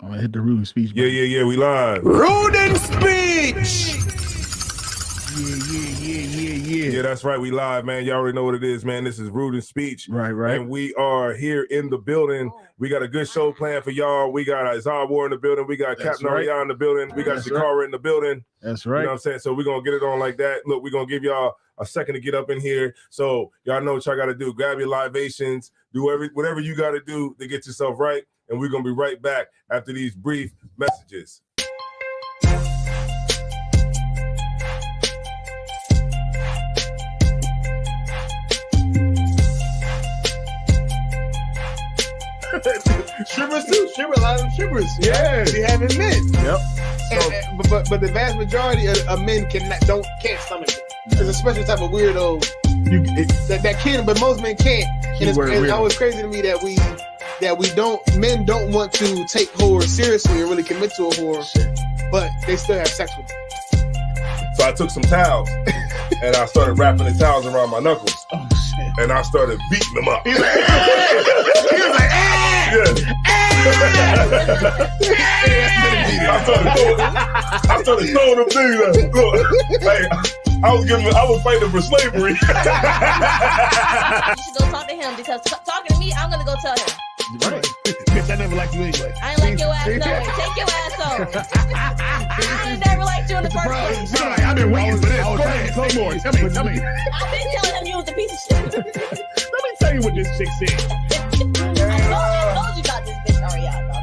I'm gonna hit the rude speech. Yeah. We live. Rude and speech. Yeah. Yeah, that's right. We live, man. Y'all already know what it is, man. This is Rude and Speech. Right. And we are here in the building. We got a good show planned for y'all. We got Isaiah War in the building. We got Captain Aria in the building. We got Shakara in the building. That's right. You know what I'm saying? So we're going to get it on like that. Look, we're going to give y'all a second to get up in here. So y'all know what y'all got to do. Grab your libations. Do whatever you got to do to get yourself right. And we're going to be right back after these brief messages. Shivers too. A lot of shivers. Yeah. They haven't men. Yep. But the vast majority of men can't stomach it. It's a special type of weirdo that can, but most men can't. And it's always crazy to me that men don't want to take whore seriously or really commit to a whore, but they still have sex with them. So I took some towels and I started wrapping the towels around my knuckles. Oh shit. And I started beating them up. He was like, I started throwing them things. Look, hey, I was fighting for slavery. You should go talk to him because talking to me, I'm gonna go tell him. Right. Bitch, I never liked you anyway. I ain't like your ass no way. Take your ass home. I ain't never liked you in the first place. I've been waiting for this. Go ahead, say more. Tell me. I've been telling him you was a piece of shit. Let me tell you what this chick said. I told you about this bitch, Ariana.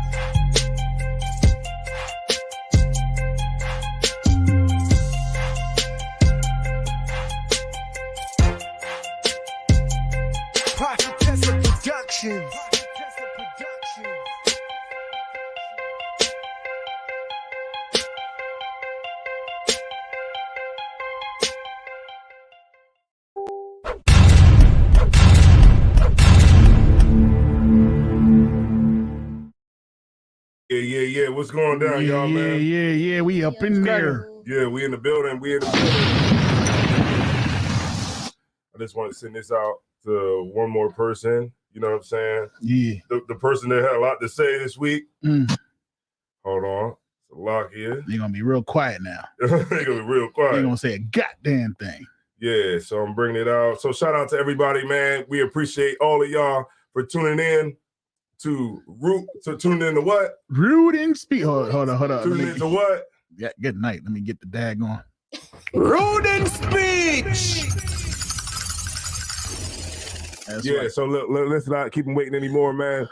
Prophetessa Productions. Yeah. What's going down, y'all, man? Yeah. We up in there. Yeah, we in the building. I just want to send this out to one more person. You know what I'm saying? Yeah. The person that had a lot to say this week. Mm. Hold on. It's a lock here. They're gonna be real quiet now. They're going to be real quiet. They're gonna say a goddamn thing. Yeah, so I'm bringing it out. So shout out to everybody, man. We appreciate all of y'all for tuning in to tune in to what? Rude and speech. Hold on. Tuning in to what? Yeah, good night. Let me get the dag on. Rude and speech. That's Yeah, right. so let's not keep them waiting anymore, man.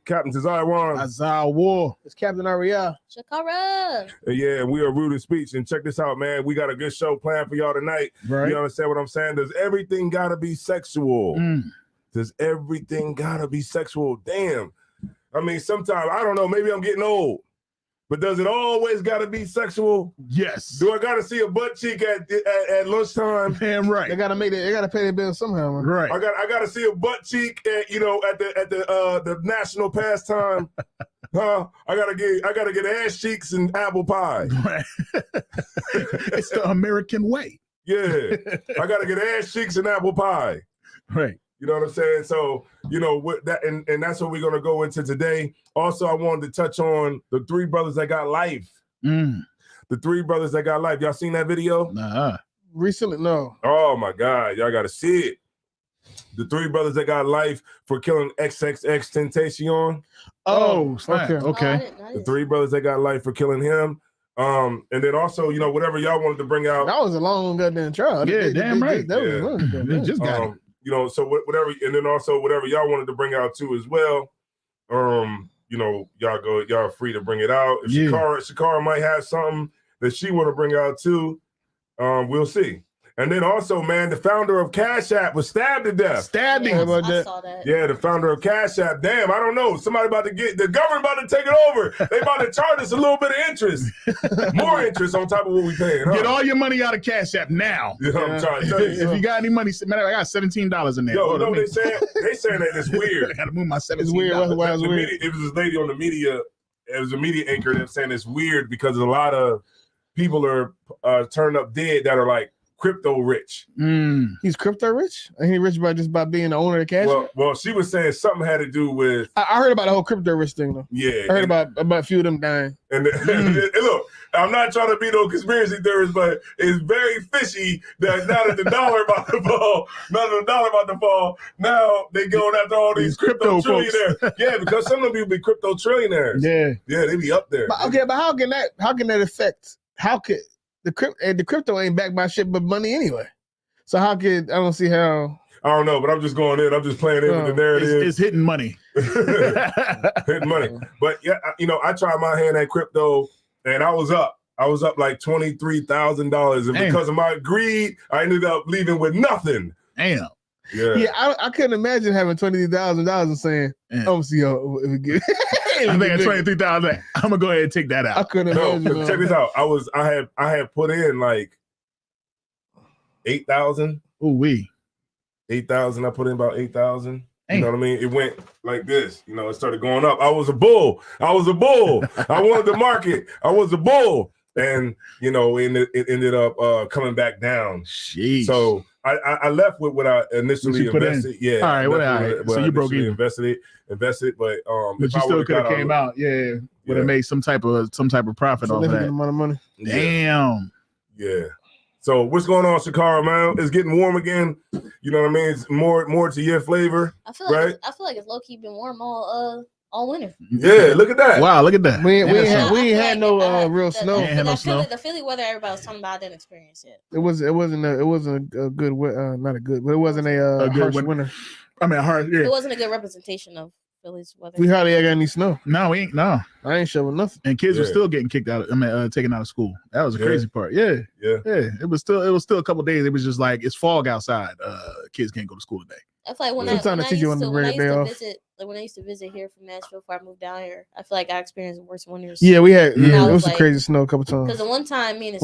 Captain Tazaiwan. Isaiah War. It's Captain Aria. Shakara. Yeah, we are Rude and Speech. And check this out, man. We got a good show planned for y'all tonight. Right. You understand what I'm saying? Does everything gotta be sexual? Does everything gotta be sexual? Damn. I mean, sometimes, I don't know, maybe I'm getting old. But does it always gotta be sexual? Yes. Do I gotta see a butt cheek at lunchtime? Damn right. They gotta pay their bills somehow, man. Right. I gotta see a butt cheek at the national pastime. Huh? I gotta get ass cheeks and apple pie. Right. It's the American way. Yeah. I gotta get ass cheeks and apple pie. Right. You know what I'm saying? So, with that, and that's what we're gonna go into today. Also, I wanted to touch on the three brothers that got life. The three brothers that got life. Y'all seen that video? Nah. Recently, no. Oh my God, y'all gotta see it. The three brothers that got life for killing XXX Tentacion. Oh, snap. okay. Okay. The three brothers that got life for killing him. And then also, whatever y'all wanted to bring out. That was a long goddamn trial. Yeah, damn right. That was a long goddamn They just got it. So whatever, and then also whatever y'all wanted to bring out too as well. Y'all free to bring it out. If Shakara might have something that she want to bring out too. We'll see. And then also, man, the founder of Cash App was stabbed to death. Stabbing. Yes, I saw that. Yeah, the founder of Cash App. Damn, I don't know. Somebody about to the government about to take it over. They about to charge us a little bit of interest. More interest on top of what we paying. Huh? Get all your money out of Cash App now. You know what I'm trying to tell you. If you got any money, man, I got $17 in there. Yo, you know what they saying? They saying that it's weird. I gotta move my $17. It's weird. Why is it weird? It was this lady on the media. It was a media anchor that was saying it's weird because a lot of people are turned up dead that are like crypto rich. He's crypto rich? Ain't he rich by being the owner of Cash? Well, she was saying something had to do with. I heard about the whole crypto rich thing though. Yeah, I heard about a few of them dying. And look, I'm not trying to be no conspiracy theorist, but it's very fishy that now that the dollar about to fall, now they going after all these crypto trillionaires. Yeah, because some of them people be crypto trillionaires. Yeah, they be up there. But how can that affect? How could the crypto ain't backed by shit but money anyway? So I don't see how. I don't know, but I'm just going in. I'm just playing in with the narrative. It's hitting money. Hitting money. But yeah, I tried my hand at crypto and I was up. I was up like $23,000. And because of my greed, I ended up leaving with nothing. Damn. Yeah, I couldn't imagine having $23,000 and saying, "I'm see y'all." I think at 23,000, I'm gonna go ahead and take that out. I couldn't imagine. Check this out. I had put in like 8,000. Ooh wee. 8,000. I put in about 8,000. You know what I mean? It went like this. You know, it started going up. I was a bull. I wanted the market. I was a bull. And, you know, it ended up coming back down. Jeez. So I left with what I initially invested. Yeah. All right. So you broke even. Invested it. But you still could have came out. Yeah. Would have made some type of profit off that. Amount of money. Damn. Yeah. So what's going on, Shakara, man? It's getting warm again. You know what I mean? It's more to your flavor. I feel like it's low key been warm all winter. Yeah, look at that. Wow, look at that. We ain't had no real snow. The Philly weather everybody was talking about, I didn't experience it. It wasn't a good not a good, but it wasn't a harsh winter. I mean, hard. Yeah. It wasn't a good representation of Philly's weather. We hardly got any snow. No, we ain't. No, I ain't showing nothing. And kids were still getting kicked out. Taken out of school. That was the crazy part. Yeah. It was still a couple of days. It was just like it's fog outside. Kids can't go to school today. I feel like when I used to visit here from Nashville before I moved down here, I feel like I experienced worse winters. Yeah, we had. Yeah, it was some crazy snow a couple times. Because the one time, me and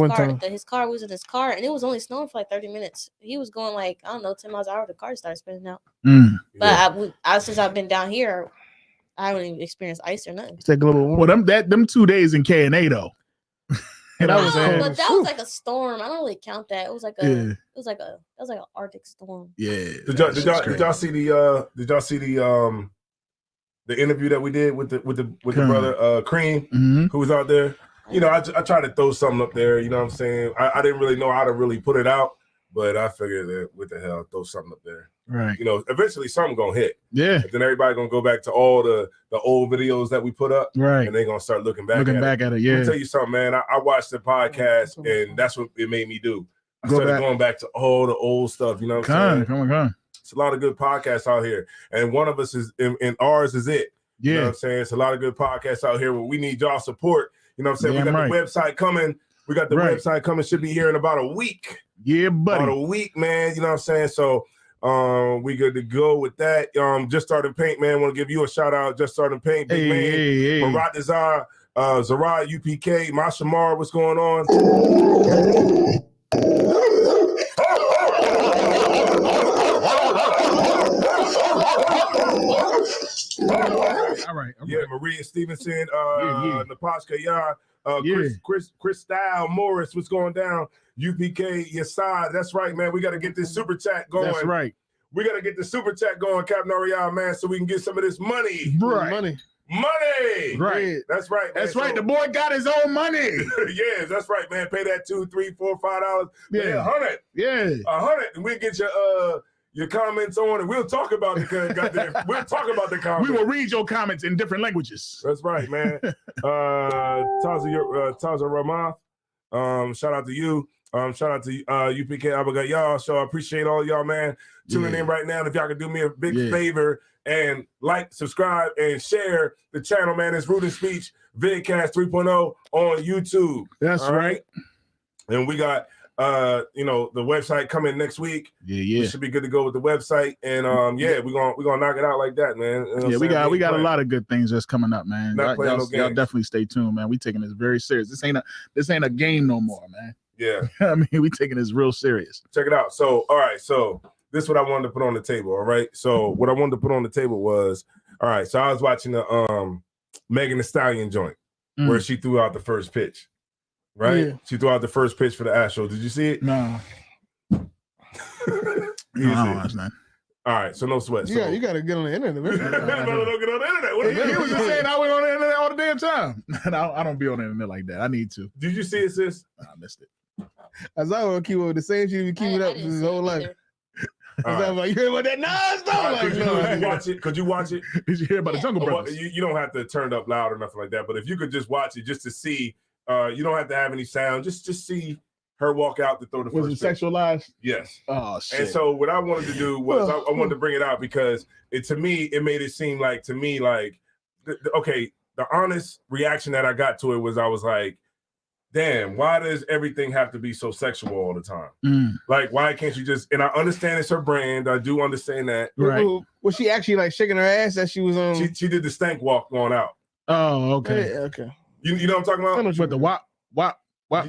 his car was in his car, and it was only snowing for like 30 minutes. He was going like 10 miles an hour. The car started spinning out. But since I've been down here, I haven't even experienced ice or nothing. It's that global. Well, them 2 days in K&A though. But that was like a storm. I don't really count that. It was like an Arctic storm. Yeah. Did y'all see the interview that we did with the brother Cream, who was out there? You know, I tried to throw something up there. You know what I'm saying? I didn't really know how to really put it out, but I figured that what the hell, throw something up there. Right. You know, eventually something gonna hit. Yeah. And then everybody gonna go back to all the old videos that we put up. Right. And they gonna start looking back at it. Yeah. Let me tell you something, man. I watched the podcast and that's what it made me do. I started going back to all the old stuff. You know what I'm saying? Come on. It's a lot of good podcasts out here. And one of us is in ours is it. Yeah. You know what I'm saying? It's a lot of good podcasts out here where we need y'all support. You know what I'm saying? We got the website coming. Website coming. Should be here in about a week. Yeah, buddy. About a week, man. You know what I'm saying? So we good to go with that. Just Starting Paint, man. Want to give you a shout out. Just Starting Paint, big man. Marat Desire, Zara, UPK, Masha Mar, what's going on? All right. Yeah, Maria Stevenson, Napashka Yar, Chris Style, Morris, what's going down? UPK, your side. That's right, man. We got to get this super chat going. That's right. We got to get the super chat going, Captain Ariel, man, so we can get some of this money. Right. Money. Right. That's right. Man. That's right. The boy got his own money. Yes, that's right, man. Pay that $2, $3, $4, $5. Pay $100. Yeah. $100. And we'll get your comments on, and we'll talk about the comments. We will read your comments in different languages. That's right, man. Taza Ramath, shout out to you. Shout out to UPK Abaga, y'all. So I appreciate all y'all, man, tuning in right now. If y'all could do me a big favor and like, subscribe, and share the channel, man. It's Root and Speech Vidcast 3.0 on YouTube. That's right. And we got the website coming next week. We should be good to go with the website. And we're gonna knock it out like that, man. You know we got a lot of good things that's coming up, man. Y'all definitely stay tuned, man. We taking this very serious. This ain't a game no more, man. Yeah. I mean, we taking this real serious. Check it out. So, all right. So this is what I wanted to put on the table. All right. So what I wanted to put on the table was, all right. So I was watching the Megan Thee Stallion joint where she threw out the first pitch. Right? Yeah. She threw out the first pitch for the Astros. Did you see it? No. No, I don't watch nothing. All right, so no sweat. Yeah, you gotta get on the internet. Don't get on the internet. What he was just saying I went on the internet all the damn time. And I don't be on the internet like that. I need to. Did you see it, sis? I missed it. As I would keep with the same shit he keep it up his whole life. I was like, you hear about that? Could you watch it? Did you hear about the Jungle Brothers? You don't have to turn it up loud or nothing like that. But if you could just watch it just to see, you don't have to have any sound. Just see her walk out to throw the first. Was it sexualized? Yes. Oh shit. And so what I wanted to do was I wanted to bring it out because it made it seem like the honest reaction that I got to it was I was like, damn, why does everything have to be so sexual all the time? Like, why can't you just? And I understand it's her brand. I do understand that. Right. Was she actually like shaking her ass as she was on? She did the stank walk going out. Oh, okay. Yeah, okay. You know what I'm talking about? With the wop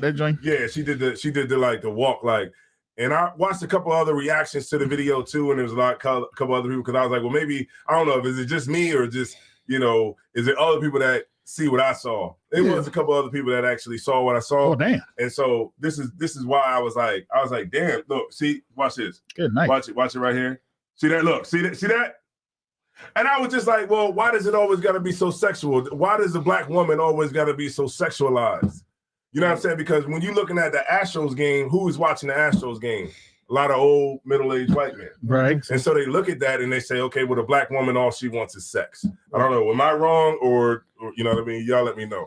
that joint. Yeah, she did the walk like. And I watched a couple other reactions to the video too, and there was a couple other people because I was like, well, maybe I don't know if is it just me or just is it other people that see what I saw? It was a couple other people that actually saw what I saw. Oh damn! And so this is why I was like, damn, look, see, watch this. Good night. Watch it right here. See that? Look, see that? And I was just like, well, why does it always got to be so sexual? Why does the black woman always got to be so sexualized? You know what I'm saying? Because when you're looking at the Astros game, who is watching the Astros game? A lot of old middle-aged white men. Right. And so they look at that and they say, okay, well, the black woman, all she wants is sex. I don't know. Am I wrong or you know what I mean? Y'all let me know.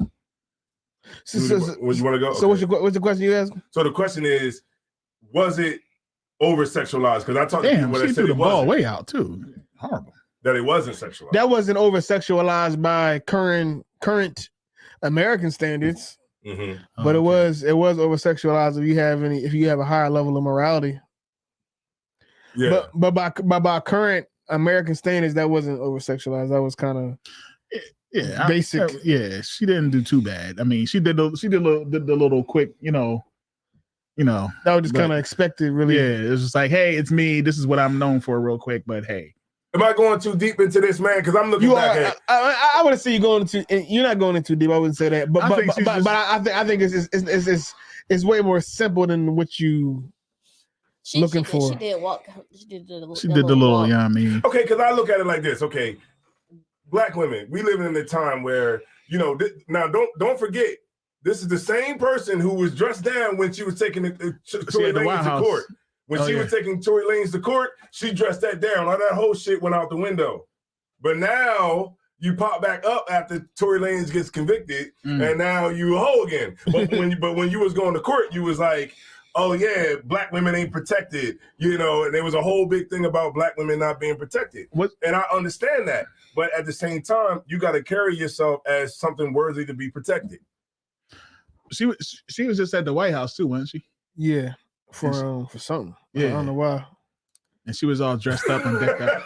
Would you want to go? So okay. What's the question you asked? So the question is, was it over-sexualized? Because I talked to people that said threw the ball way out too. Horrible. That it wasn't sexualized. That wasn't over-sexualized by current American standards. Mm-hmm. But it was over-sexualized if you have a higher level of morality. Yeah. But by current American standards, that wasn't over-sexualized. That was kind of basic. She didn't do too bad. I mean, she did the little quick, that was just kind of expected, really. Yeah, it was just like, hey, it's me. This is what I'm known for, real quick. But hey. Am I going too deep into this, man? Because I'm looking back at. I would say you're not going too deep. I wouldn't say that, but I think it's way more simple than what you looking for. She did walk. She did the little. Yeah, I mean. Okay, because I look at it like this. Okay, black women, we live in a time where now don't forget, this is the same person who was dressed down when she was taking Tory Lanez to court. When she was taking Tory Lanez to court, she dressed that down. All that whole shit went out the window. But now you pop back up after Tory Lanez gets convicted, and now you a hoe again. But when you was going to court, you was like, oh yeah, black women ain't protected, and there was a whole big thing about black women not being protected. And I understand that. But at the same time, you got to carry yourself as something worthy to be protected. She was just at the White House too, wasn't she? Yeah. For something. Yeah. I don't know why. And she was all dressed up and decked out.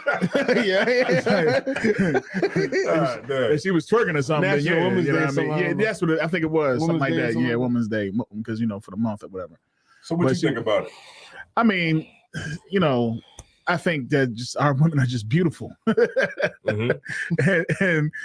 And she was twerking or something. National Women's Day, that's what I think it was. Something like that. Yeah, Women's Day. Because, for the month or whatever. So what you think about it? I mean, I think that just our women are just beautiful. and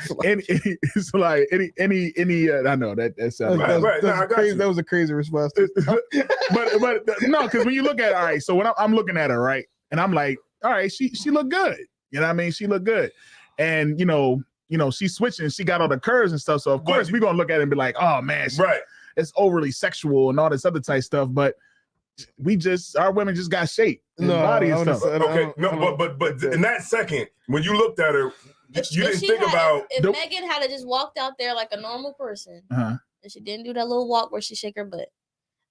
it's like any I know that sounds that was a crazy response. but no, because when you look at it, all right, so when I'm looking at her, right, and I'm like, all right, she looked good. You know what I mean? She looked good. And she's switching, she got all the curves and stuff. So of course we're gonna look at it and be like, oh man, it's overly sexual and all this other type stuff, but our women just got shape and body and stuff. Okay, but in that second, when you looked at her, you didn't think about if Megan had just walked out there like a normal person, and she didn't do that little walk where she shake her butt.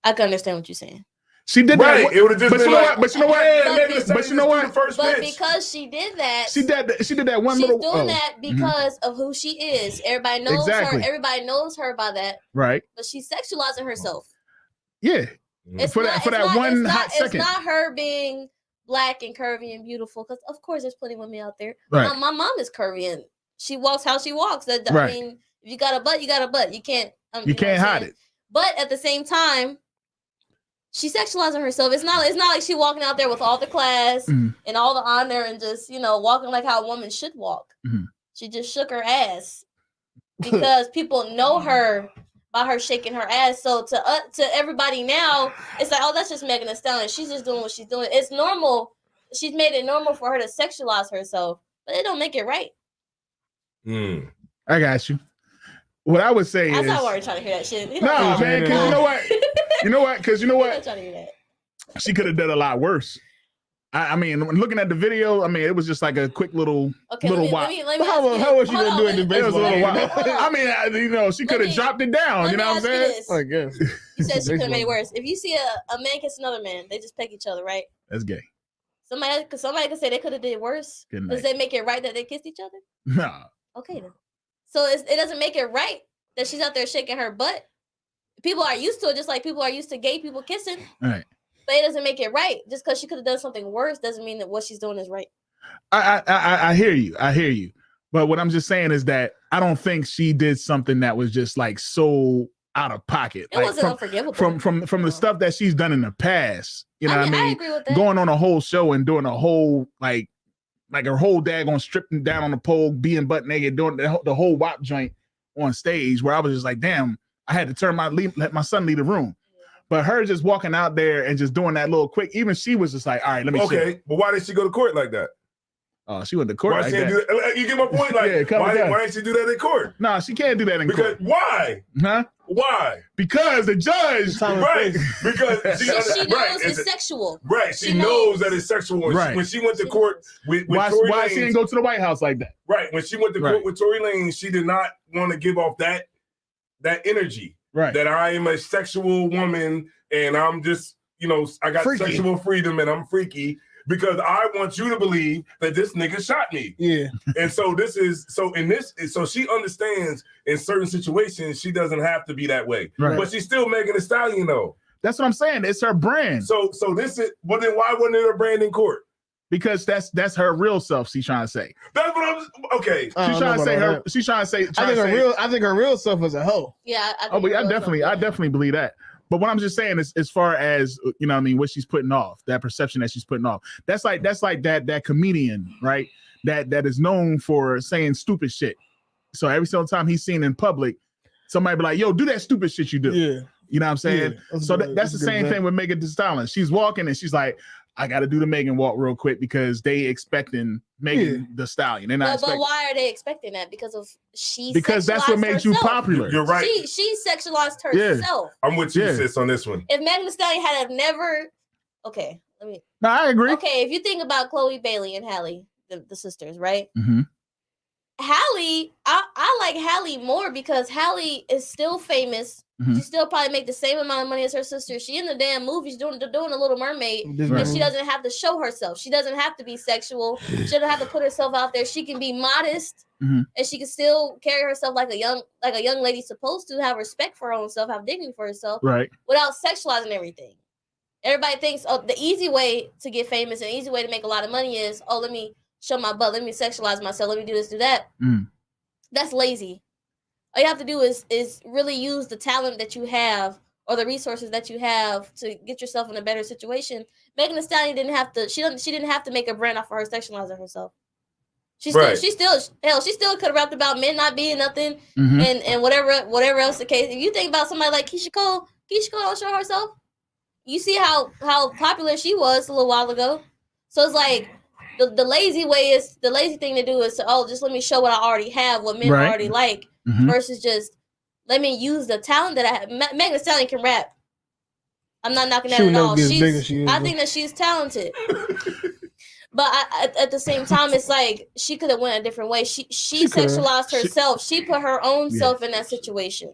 I can understand what you're saying. She did that. It would have just been like, but you know what? But because she did that, she did that one little. She's doing that because of who she is. Everybody knows her. Everybody knows her by that. Right. But she's sexualizing herself. Yeah. It's for that one hot second. It's not her being black and curvy and beautiful, because of course there's plenty of women out there. Right. My mom is curvy and she walks how she walks. I mean, if you got a butt, you got a butt. You can't. You can't hide it. But at the same time, she's sexualizing herself. It's not like she walking out there with all the class and all the honor and just walking like how a woman should walk. Mm-hmm. She just shook her ass because people know her by her shaking her ass. So to everybody now, it's like, oh, that's just Megan Thee Stallion. She's just doing what she's doing. It's normal she's made it normal for her to sexualize herself, but it don't make it right. I got you. What I would say is, I'm not already trying to hear that shit. No, man, because you know what? Because you know what? I'm trying to hear that. She could have done a lot worse. I mean, when looking at the video, I mean, it was just like a quick little wop. How was she gonna do it in baseball? I mean, she could have dropped it down. You know what I'm saying? I guess. You said she could have made it worse. If you see a man kiss another man, they just peck each other, right? That's gay. Somebody could say they could have did worse. Does that make it right that they kissed each other? No. Okay then. So it doesn't make it right that she's out there shaking her butt. People are used to it, just like people are used to gay people kissing. Right. But it doesn't make it right. Just because she could have done something worse doesn't mean that what she's doing is right. I hear you. But what I'm just saying is that I don't think she did something that was just like so out of pocket. It wasn't unforgivable. From the stuff that she's done in the past. You know what I mean? I agree with that. Going on a whole show and doing a whole like her whole daggone stripping down on the pole, being butt naked, doing the whole WAP joint on stage, where I was just like, damn, I had to let my son leave the room. But her just walking out there and just doing that little quick, even she was just like, all right, let me Okay, but why did she go to court like that? Oh, she went to court. Why like she that. do that? You get my point? Like, why didn't she do that in court? No, she can't do that in court. Why? Huh? Why? Because the judge. Right. Because she knows it's sexual. Right. She knows that it's sexual. Right. When she went to court with why Tory Lanez, she didn't go to the White House like that? Right. When she went to court with Tory Lanez, she did not want to give off that energy. Right. That I am a sexual woman and I'm just, I got freaky. Sexual freedom and I'm freaky because I want you to believe that this nigga shot me. Yeah. And so so she understands in certain situations she doesn't have to be that way. Right. But she's still Megan Thee Stallion though. That's what I'm saying. It's her brand. So this is, but then why wasn't it her brand in court? Because that's her real self. She's trying to say. That's what I'm. Okay. She's trying to say her. She's trying to say. I think her real self is a hoe. Yeah. I definitely believe that. But what I'm just saying is, as far as what she's putting off, that perception that she's putting off, that's like that comedian, right? That is known for saying stupid shit. So every single time he's seen in public, somebody be like, "Yo, do that stupid shit you do." Yeah. You know what I'm saying? Yeah, so that's the same thing with Megan Thee Stallion. She's walking and she's like, I got to do the Megan walk real quick because they expecting Megan Thee Stallion. But why are they expecting that? Because that's what makes you popular. You're right. She sexualized herself. Yeah. I'm with you, sis, on this one. If Megan Thee Stallion had never, okay, let me. No, I agree. Okay, if you think about Chloe Bailey and Halle, the sisters, right? Mm-hmm. Halle, I like Halle more because Halle is still famous. Mm-hmm. She still probably make the same amount of money as her sister. She in the damn movie. She's doing the Little Mermaid, and she doesn't have to show herself. She doesn't have to be sexual. She doesn't have to put herself out there. She can be modest, and she can still carry herself like a young lady's supposed to. Have respect for her own self, have dignity for herself, right? Without sexualizing everything. Everybody thinks, the easy way to get famous and easy way to make a lot of money is, let me show my butt, let me sexualize myself, let me do this, do that. That's lazy. All you have to do is really use the talent that you have or the resources that you have to get yourself in a better situation. Megan Thee Stallion didn't have to. She didn't have to make a brand off of her sexualizing herself. She still could have rapped about men not being nothing and whatever else the case. If you think about somebody like Keisha Cole don't show herself. You see how popular she was a little while ago. So it's like the lazy thing to do is to, just let me show what I already have, what men already like. Versus just let me use the talent that I have. Megan Thee Stallion can rap. I'm not knocking that at all. I think that she's talented. But at the same time, it's like she could have went a different way. She sexualized herself. She put her own self in that situation.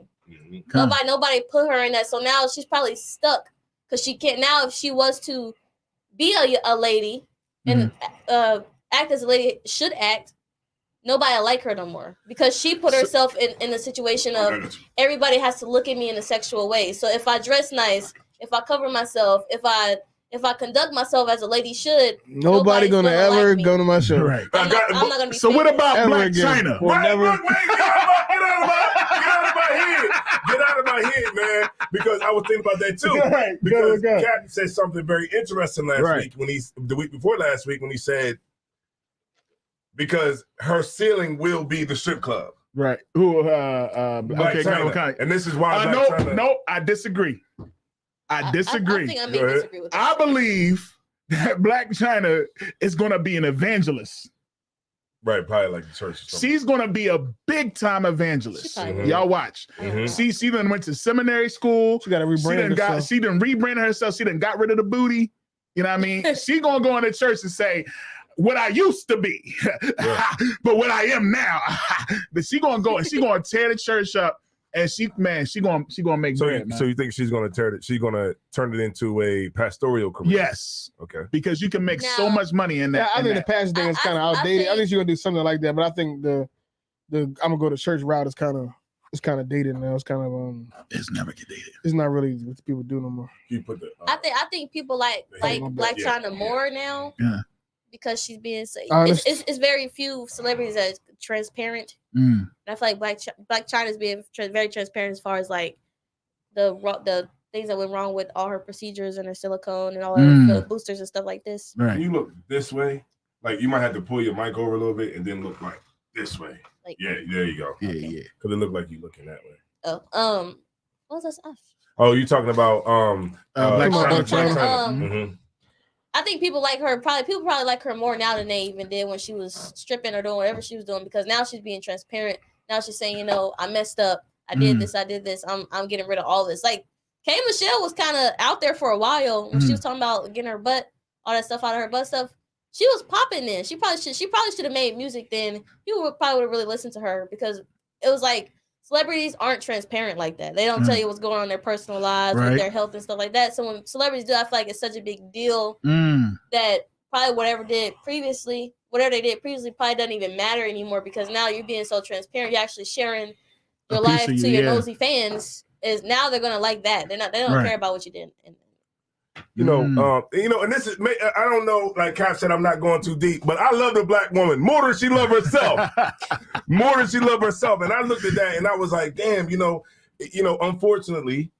Nobody put her in that. So now she's probably stuck because she can't. Now if she was to be a lady and act as a lady should act, nobody like her no more because she put herself in the situation of everybody has to look at me in a sexual way. So if I dress nice, if I cover myself, if I conduct myself as a lady should, nobody gonna ever go to my show. Right. I'm not gonna be. So famous. what about Black China? Get out of my head, man. Because I was thinking about that too. Right. Because Captain said something very interesting the week before last week when he said, because her ceiling will be the strip club. Right. Who Black China. And this is why No, I disagree. I disagree. I think I may disagree with that. I believe Blac Chyna is going to be an evangelist. Right, probably like the church. She's going to be a big time evangelist. Y'all watch. She done went to seminary school. She got to rebrand herself. She done rebranded herself. She done got rid of the booty. You know what I mean? She going to go into church and say, what I used to be, but what I am now. But she going to go and she going to tear the church up. And she going to make bread, man. So you think she's going to turn it into a pastoral career? Yes. Okay. Because you can make so much money in that. Yeah, I think the pastor thing is kind of outdated. I think she's going to do something like that, but I think the I'm going to go to church route is kind of dated now. It's kind of it's never get dated. It's not really what people do no more. You put the I think people like Blac Chyna more now. Yeah. Because she's being it's very few celebrities that are transparent. And I feel like Blac Chyna is being very transparent as far as like the things that went wrong with all her procedures and her silicone and all her boosters and stuff like this. Right. You look this way, like you might have to pull your mic over a little bit and then look like this way. Like, yeah, there you go. Yeah, yeah. Because it looked like you looking that way. Oh, what was that? Oh, you talking about Blac Chyna. I think people probably like her more now than they even did when she was stripping or doing whatever she was doing, because now she's being transparent. Now she's saying, I messed up. I did this. I'm getting rid of all this. Like K. Michelle was kind of out there for a while when she was talking about getting her butt, all that stuff out of her butt stuff. She was popping then. She probably should have made music then. People probably would have really listened to her, because it was like celebrities aren't transparent like that. They don't tell you what's going on in their personal lives, with their health and stuff like that. So when celebrities do, I feel like it's such a big deal that probably whatever they did previously probably doesn't even matter anymore, because now you're being so transparent. You're actually sharing your life to your nosy fans. Is now they're gonna like that. They don't care about what you did. And this is, I don't know, like Cap said, I'm not going too deep, but I love the Black woman more than she loved herself. And I looked at that and I was like, damn, unfortunately,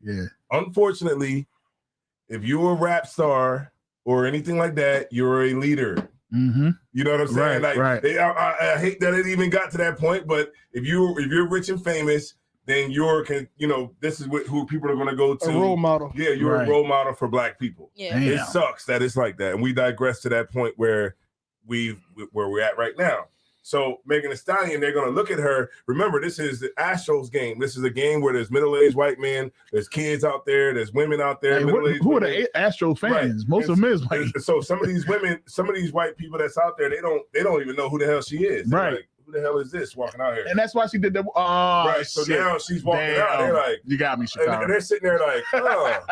if you're a rap star or anything like that, you're a leader. You know what I'm saying? I hate that it even got to that point, but if you're rich and famous, then this is who people are going to go to. A role model. Yeah, you're a role model for Black people. Yeah. It sucks that it's like that. And we digress to that point where we're at right now. So Megan Thee Stallion, they're going to look at her. Remember, this is the Astros game. This is a game where there's middle-aged white men, there's kids out there, there's women out there. Hey, who are the Astro fans? Most of them is white. So some of these women, some of these white people that's out there, they don't even know who the hell she is. Right. Like, who the hell is this walking out here? And that's why she did the right. So now she's walking out. They're like, you got me, Chicago. And they're sitting there like, like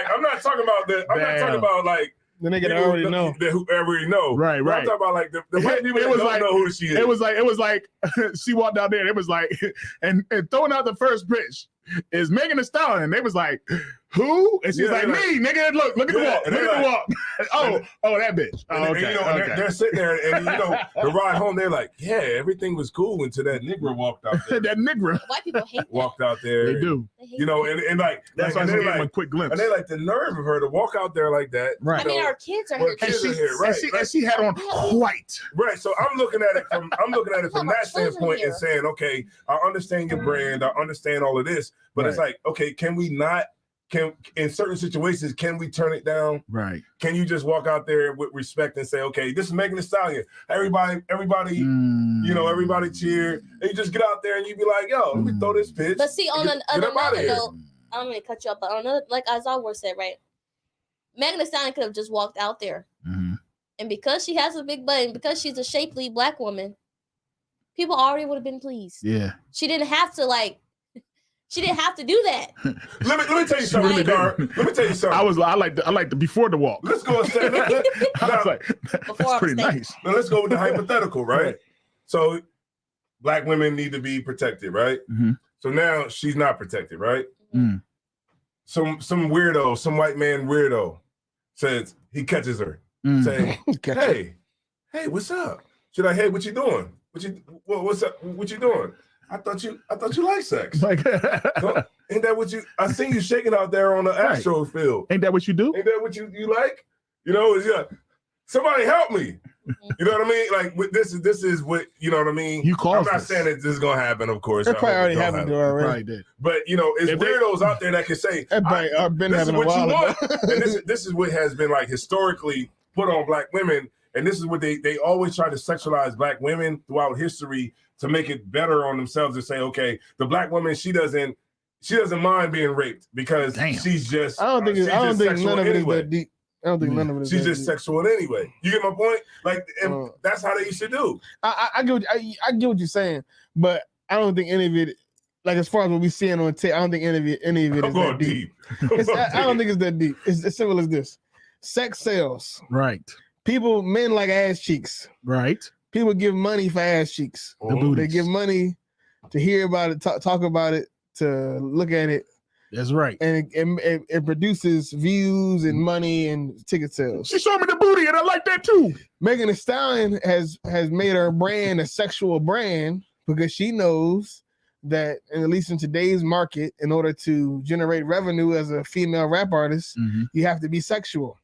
I'm not talking about that. I'm not talking about like the nigga that already know. Who already know. Right. I'm talking about like the white people that don't know who she is. It was like she walked out there and it was like and throwing out the first pitch is Megan Thee Stallion. They was like, who? And she's like, me, nigga, look at the walk. Look at the walk. Oh, that bitch. And they're sitting there and the ride home, they're like, yeah, everything was cool until that Negro walked out there. That Negro. White people hate that. Walked out there. They do. And like that's why they gave him a quick glimpse. And they like the nerve of her to walk out there like that. Right. I mean, our kids are here. Right. And she had on white. Right. So I'm looking at it from that standpoint and saying, okay, I understand your brand, I understand all of this, but it's like, okay, can we not? In certain situations, can we turn it down? Right. Can you just walk out there with respect and say, okay, this is Megan Thee Stallion. Everybody, everybody cheer. And you just get out there and you be like, yo, let me throw this pitch. But see, on another note, I'm going to cut you up, but on another, like as I always said, right? Megan Thee Stallion could have just walked out there. And because she has a big butt and because she's a shapely Black woman, people already would have been pleased. Yeah. She didn't have to do that. Let me tell you something, really Let me tell you something. I like the before the walk. Let's go and say I was like, that's pretty nice. Now let's go with the hypothetical, right? So Black women need to be protected, right? So now she's not protected, right? Some weirdo, some white man weirdo says he catches her, saying, hey, what's up? She's like, hey, what you doing? What's up? What you doing? I thought you liked sex. Like, ain't that what you? I seen you shaking out there on the Astros field. Ain't that what you do? Ain't that what you like? Somebody help me. You know what I mean? Like this is what you know what I mean. I'm not saying that this is gonna happen, of course. It probably already happened already. Did. But it's weirdos out there that can say, "This is what you want," and this is what has been like historically put on black women, and this is what they always try to sexualize black women throughout history to make it better on themselves and say, okay, the black woman she doesn't mind being raped because she's just. I don't think none of it is that deep. I don't think none of it is. She's just sexual anyway. You get my point? Like that's how they used to do. I get what you're saying, but I don't think any of it. Like as far as what we seeing on tape, I don't think any of it is that deep. I don't think it's that deep. It's as simple as this: sex sells. Right. Men like ass cheeks. Right. People give money for ass cheeks. They give money to hear about it, talk about it, to look at it. That's right. And it produces views and money and ticket sales. She showed me the booty and I like that too. Megan Thee Stallion has made her brand a sexual brand because she knows that, at least in today's market, in order to generate revenue as a female rap artist, you have to be sexual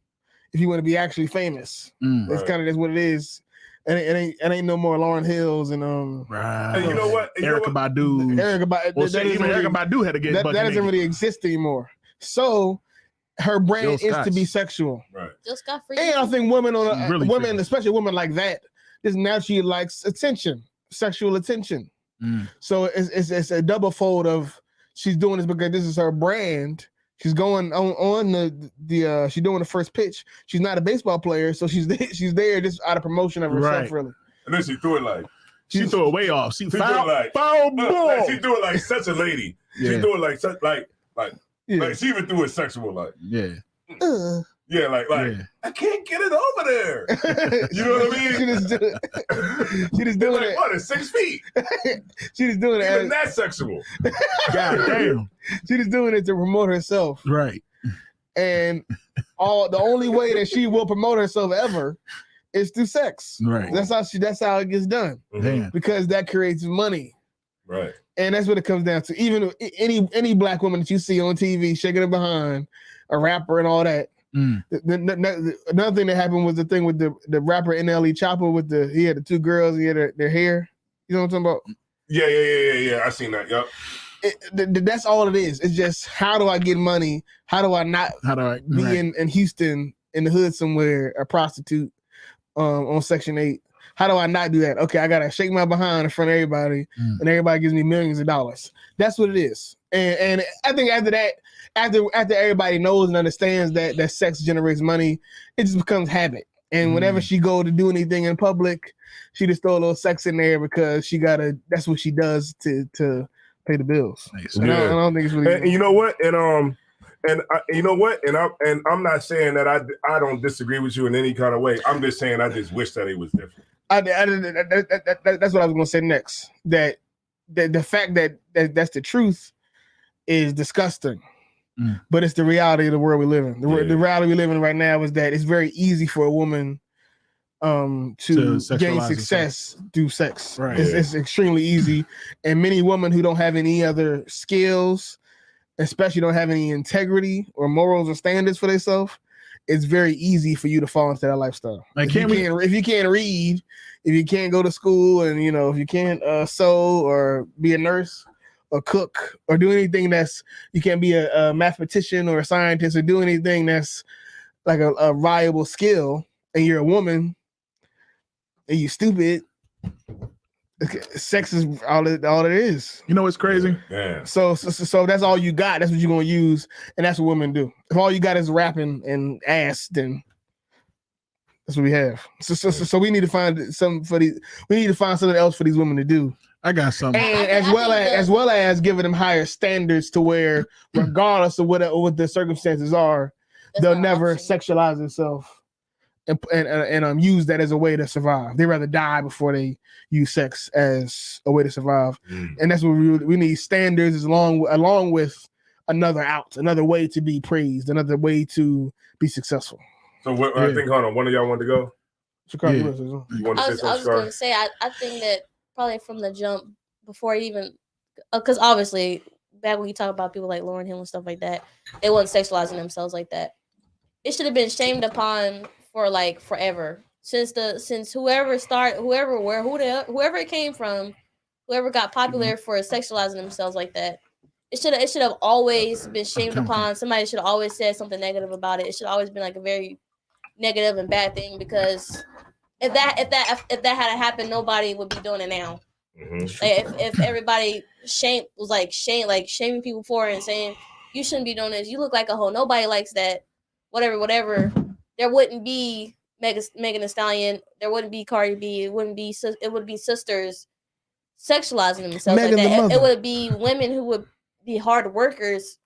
if you want to be actually famous. That's that's what it is. And it ain't no more Lauryn Hills and Hey, you know what? Erykah Badu. Erykah Badu had to get that doesn't really exist anymore. So her brand is to be sexual. Right. Jill Scott Free. And I think women, especially women like that, just naturally likes attention, sexual attention. So it's a double fold of she's doing this because this is her brand. She's going on the she's doing the first pitch. She's not a baseball player, so she's there just out of promotion of herself, really. And then she threw it like she threw it way off. She foul ball. Like she threw it like such a lady. Yeah. She threw it like such like she even threw it sexual like like I can't get it over there. You know what I mean? She just doing it. What? It's 6 feet. She just doing it. Even that sexual. God damn. She just doing it to promote herself. Right. And the only way that she will promote herself ever is through sex. Right. That's how it gets done. Because that creates money. Right. And that's what it comes down to. Even any black woman that you see on TV shaking her behind, a rapper and all that. Another thing that happened was the thing with the rapper NLE Choppa he had the two girls, he had their hair. You know what I'm talking about? Yeah. I seen that. Yep. That's all it is. It's just how do I get money? How do I be in Houston in the hood somewhere, a prostitute on Section 8? How do I not do that? Okay, I gotta shake my behind in front of everybody, and everybody gives me millions of dollars. That's what it is. And I think after that, after everybody knows and understands that sex generates money, it just becomes habit. And whenever she go to do anything in public, she just throw a little sex in there because that's what she does to pay the bills. Nice. I don't think it's really. And you know what? You know what? And I'm not saying that I don't disagree with you in any kind of way. I'm just saying I just wish that it was different. That's what I was going to say next. That the fact that that's the truth is disgusting. But it's the reality of the world we live in. The reality we live in right now is that it's very easy for a woman to gain success through sex. Right. It's extremely easy. And many women who don't have any other skills, especially don't have any integrity or morals or standards for themselves, it's very easy for you to fall into that lifestyle. Like, if you can't read, if you can't go to school, and if you can't sew or be a nurse or cook or do anything you can't be a mathematician or a scientist or do anything that's like a viable skill, and you're a woman and you stupid, sex is all it is. You know what's crazy? Yeah. So that's all you got. That's what you're gonna use, and that's what women do. If all you got is rapping and ass, then that's what we have. So we need to find something for these. We need to find something else for these women to do. I got something. And as well as giving them higher standards to where, regardless of what the circumstances are, they'll never sexualize themselves and use that as a way to survive. They rather die before they use sex as a way to survive. And that's what we need. Standards along with another way to be praised, another way to be successful. So I think, hold on, one of y'all want to go? Chicago. You want to say something? I was going to say, I think that probably from the jump, before even, because obviously back when you talk about people like Lauryn Hill and stuff like that, they wasn't sexualizing themselves like that. It should have been shamed upon for like forever. since whoever it came from, whoever got popular for sexualizing themselves like that, it should have always been shamed upon. Somebody should have always said something negative about it. It should always been like a very negative and bad thing, because if that had happened, nobody would be doing it now. Like if everybody was shaming people for it and saying you shouldn't be doing this, you look like a hoe, nobody likes that, whatever, there wouldn't be Megan Thee Stallion, there wouldn't be Cardi B, it would be sisters sexualizing themselves like that. It would be women who would be hard workers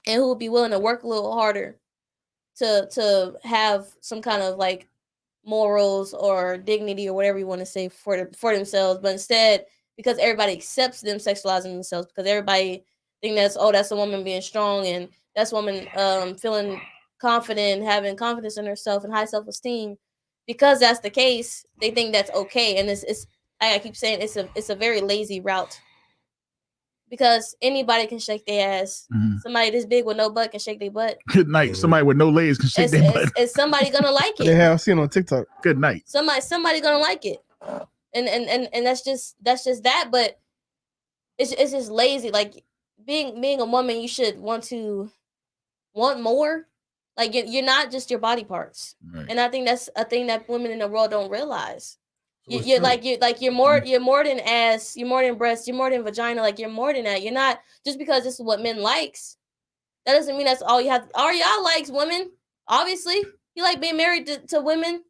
and who would be willing to work a little harder to have some kind of like morals or dignity or whatever you want to say for themselves. But instead, because everybody accepts them sexualizing themselves, because everybody think that's a woman being strong, and that's a woman feeling confident, having confidence in herself and high self-esteem, because that's the case, they think that's okay. And it's I keep saying it's a very lazy route, because anybody can shake their ass. Somebody this big with no butt can shake their butt. Good night. Somebody with no legs can shake their butt. Is somebody gonna like it? Yeah, I've seen on TikTok. Good night. Somebody gonna like it, and that's just that. But it's just lazy. Like being a woman, you should want more. Like you're not just your body parts, right. And I think that's a thing that women in the world don't realize. You're more than ass, you're more than breast, you're more than vagina. Like you're more than that. You're not just because this is what men likes. That doesn't mean that's all you have. Y'all likes women, obviously. You like being married to women.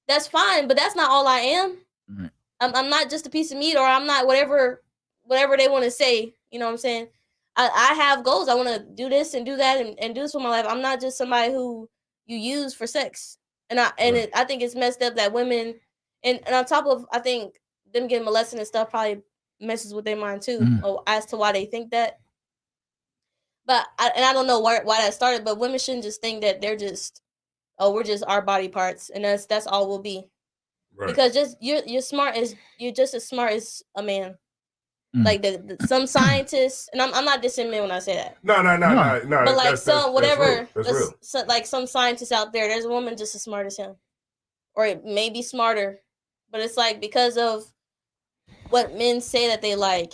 That's fine, but that's not all I am. Mm-hmm. I'm not just a piece of meat, or I'm not whatever they want to say. You know what I'm saying? I have goals. I want to do this and do that and do this with my life. I'm not just somebody who you use for sex. And I think it's messed up that women, and on top of, I think them getting molested and stuff probably messes with their mind too, as to why they think that. But I don't know why that started, but women shouldn't just think that they're just, we're just our body parts and that's all we'll be. Right. Because you're just as smart as a man. Like some scientists, and I'm not dissing men when I say that. No. But like like some scientists out there's a woman just as smart as him, or it may be smarter, but it's like because of what men say that they like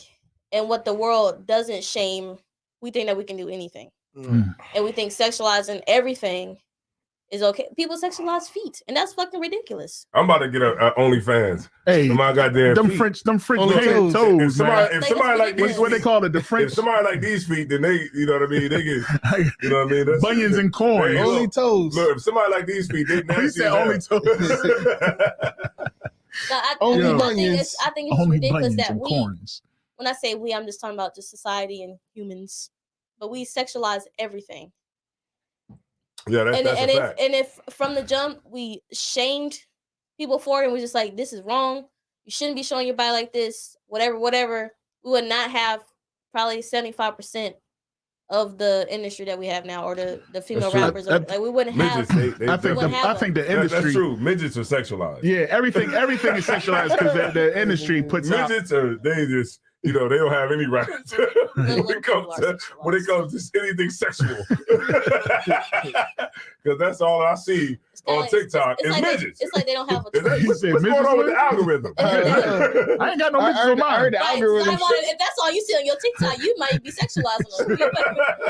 and what the world doesn't shame, we think that we can do anything, and we think sexualizing everything is okay. People sexualize feet, and that's fucking ridiculous. I'm about to get a OnlyFans. Hey, my goddamn them feet. French toes. If somebody like these, what they call it, the French. If somebody like these feet, then they, you know what I mean. They get, you know what I mean. That's, bunions and corn. Only toes. Look, if somebody like these feet, they he said only toes. I think it's ridiculous that when I say we, I'm just talking about just society and humans, but we sexualize everything. Yeah, that's a fact. And if from the jump we shamed people for it and we're just like, this is wrong, you shouldn't be showing your body like this, whatever, we would not have probably 75% of the industry that we have now, or the female rappers. Like we wouldn't have. I think the industry. That's true. Midgets are sexualized. Yeah, everything is sexualized because the industry puts midgets out. They just. You know, they don't have any rights when it comes to anything sexual. Because that's all I see on TikTok is midgets. It's like they don't have a choice. What's going on with the algorithm? I ain't got no midgets on mine. If that's all you see on your TikTok, you might be sexualizing them.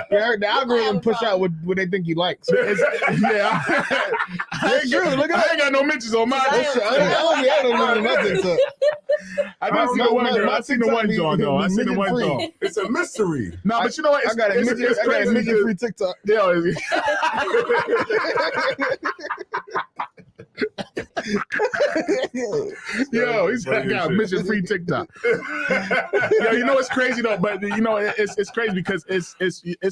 I heard the algorithm push out what they think you like. So. Yeah. I ain't got no midgets on mine. I see the one John, though. I see the one John. It's a mystery. No, but you know what? I got a midget free TikTok. Yo, he's got midget free TikTok. Yo, you know what's crazy though? But you know it's crazy because it's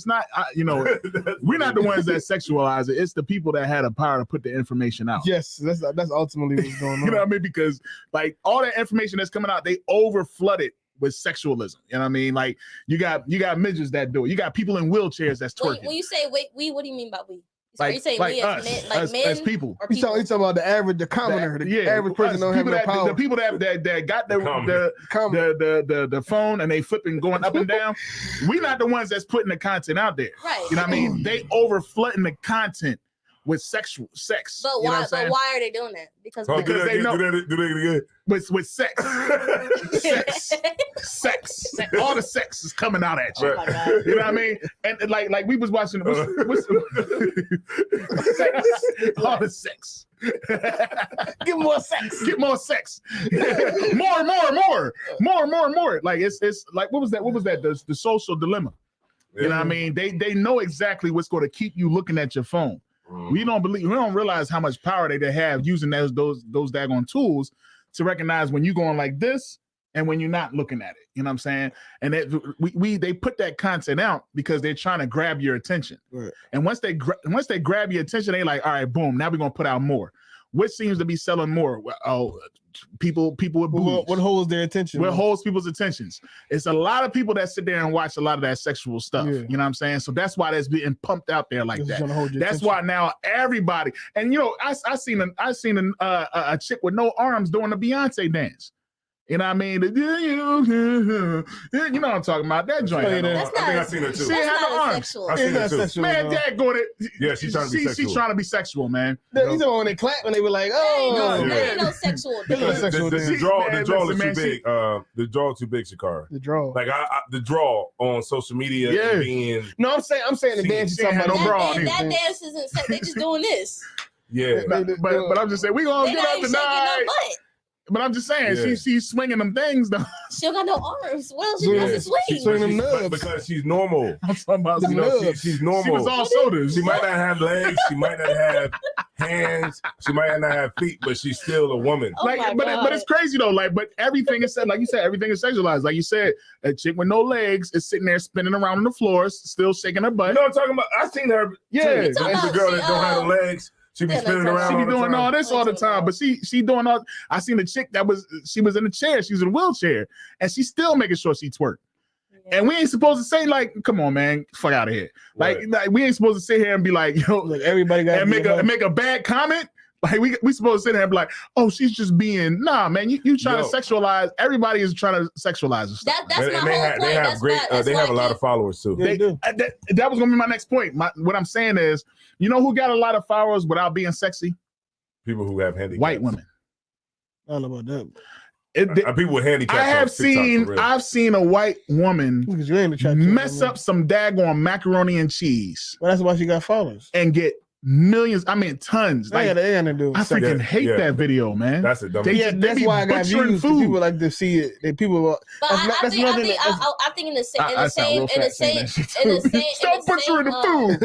not we're not the ones that sexualize it. It's the people that had the power to put the information out. Yes, that's ultimately what's going on. You know what I mean? Because like all that information that's coming out, they over flood it with sexualism. You know what I mean? Like you got midgets that do it. You got people in wheelchairs that's twerking. When you say we, what do you mean by we? Like, you say like we us, as men, as people. You talking about the average, the commoner, the average person don't have no power. The people that got the phone and they flipping going up and down. We not the ones that's putting the content out there. Right. You know what I mean? They over flooding the content with sex. But why? But why are they doing that? Because they know. Do they again? With sex. sex. All the sex is coming out at you. Oh my God. You know what I mean? And like we was watching all the sex. Get more sex. Get more sex. more. Like it's like what was that? The social dilemma. You know what I mean? They know exactly what's going to keep you looking at your phone. We don't realize how much power they have using those daggone tools to recognize when you're going like this and when you're not looking at it. You know what I'm saying? And they put that content out because they're trying to grab your attention. Right. And once they grab your attention, they like, all right, boom, now we're gonna put out more. Which seems to be selling more? People with boobs. What holds their attention? What holds people's attentions? It's a lot of people that sit there and watch a lot of that sexual stuff. Yeah. You know what I'm saying? So that's why that's being pumped out there like that. That's why now everybody, and you know, I seen a chick with no arms doing the Beyonce dance. You know what I mean? You know what I'm talking about. That joint. I think I've seen it too. She had no arms. I've seen it too. Man, Dad going it. Yeah, she's trying to be sexual. She's trying to be sexual, man. These are when they clap when they were like, oh. That ain't no sexual. The draw is too big. The draw too big, Shakara. The draw. Like the draw on social media being. No, I'm saying the dance is talking about no bra. That dance isn't sex. They just doing this. Yeah. But I'm just saying, we gonna get up tonight. But I'm just saying, she's swinging them things though. She don't got no arms. What else she supposed to swing? She's swinging them nubs. Because she's normal. I'm talking about she's normal. She was all shoulders. She might not have legs. She might not have hands. She might not have feet, but she's still a woman. Oh but it's crazy though. Like, but everything is said, like you said, everything is sexualized. Like you said, a chick with no legs is sitting there spinning around on the floor, still shaking her butt. You know what I'm talking about? I seen her. Yeah, it's the girl that don't have the legs. She be spinning around. She be doing all this all the time, but she doing all. I seen a chick she was in a chair. She was in a wheelchair, and she's still making sure she twerk. Yeah. And we ain't supposed to say like, "Come on, man, fuck out of here." Like we ain't supposed to sit here and be like, "Yo," like everybody got and make a bad comment. Like we supposed to sit there and be like, "Oh, she's just being nah, man. You trying to sexualize? Everybody is trying to sexualize and stuff." That's my whole point. They have great. They have a lot of followers too. They do. That was gonna be my next point. What I'm saying is, you know who got a lot of followers without being sexy? People who have handicaps. White women. I don't know about that. People with handicaps. I've seen a white woman mess up some daggone macaroni and cheese. Well, that's why she got followers. And get millions, I mean tons. Like, I freaking hate that video, man. That's a dumb. That's why I got views. People like to see it. People. I think in the same. Stop butchering the food.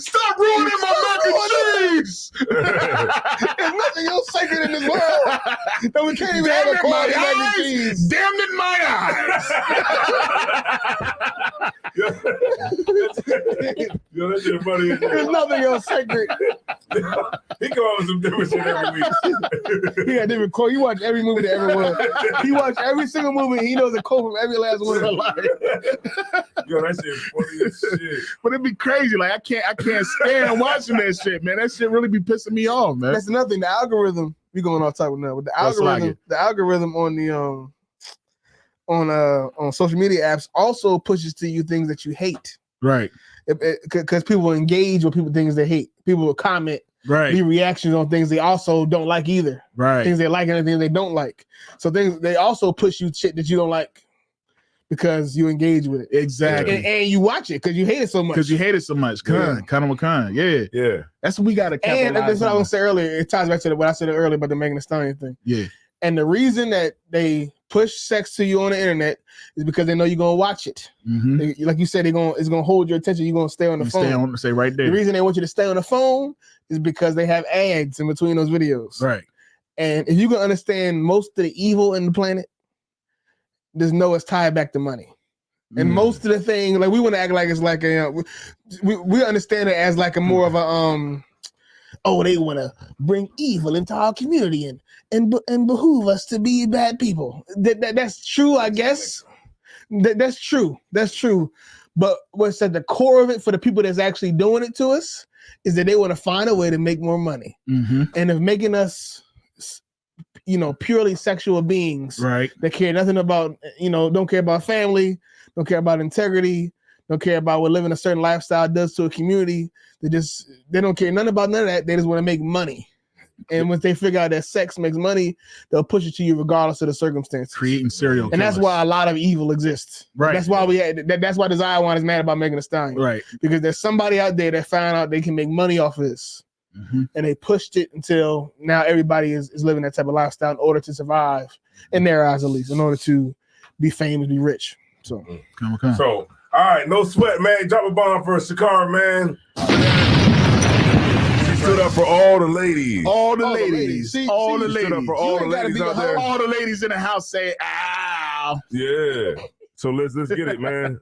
Stop ruining my mac and cheese. There's nothing else sacred in this world that we can't even have a party mac and cheese. Damn it, my eyes. Yo, that shit funny. There's nothing else sacred. He come up with some different shit every week. He got different quote. You watch every movie that ever was. He watched every single movie. He knows a quote from every last one of their life. Yo, that shit funny as shit. But it'd be crazy. Like I can't stand watching that shit, man. That shit really be pissing me off, man. That's another thing. The algorithm. We going off topic now, but the algorithm on the on social media apps also pushes to you things that you hate. Right. Because people engage with things they hate. People will comment, leave reactions on things they also don't like either. Right. Things they like and things they don't like. So they also push you shit that you don't like because you engage with it. Exactly. And you watch it because you hate it so much. Kind. Yeah. That's what we got to capitalize on. And that's what I was saying earlier. It ties back to what I said earlier about the Megan Thee Stallion thing. Yeah. And the reason that they push sex to you on the internet is because they know you're gonna watch it. Mm-hmm. Like you said, it's gonna hold your attention. You're gonna stay on the phone. Stay right there. The reason they want you to stay on the phone is because they have ads in between those videos. Right. And if you can understand most of the evil in the planet, just know it's tied back to money. And most of the thing, like we want to act like it's like a, we understand it as like a more of a they want to bring evil into our community and behoove us to be bad people. That's true, I guess. That's true. But what's at the core of it for the people that's actually doing it to us is that they want to find a way to make more money. Mm-hmm. And if making us, purely sexual beings, right, that care nothing about, don't care about family, don't care about integrity, don't care about what living a certain lifestyle does to a community. They don't care nothing about none of that. They just want to make money. And once they figure out that sex makes money, they'll push it to you regardless of the circumstances. Creating serial killers. And that's why a lot of evil exists. Right. That's why that's why Desire One is mad about Megan Thee Stallion. Right. Because there's somebody out there that found out they can make money off of this. And they pushed it until now everybody is living that type of lifestyle in order to survive, in their eyes at least, in order to be famous, be rich. So, So, all right, no sweat, man. Drop a bomb for Shakara, man. Stood up for all the ladies. All the ladies. All the ladies. Stood up for all the ladies out there. All the ladies in the house say, ow. Yeah. So let's get it, man.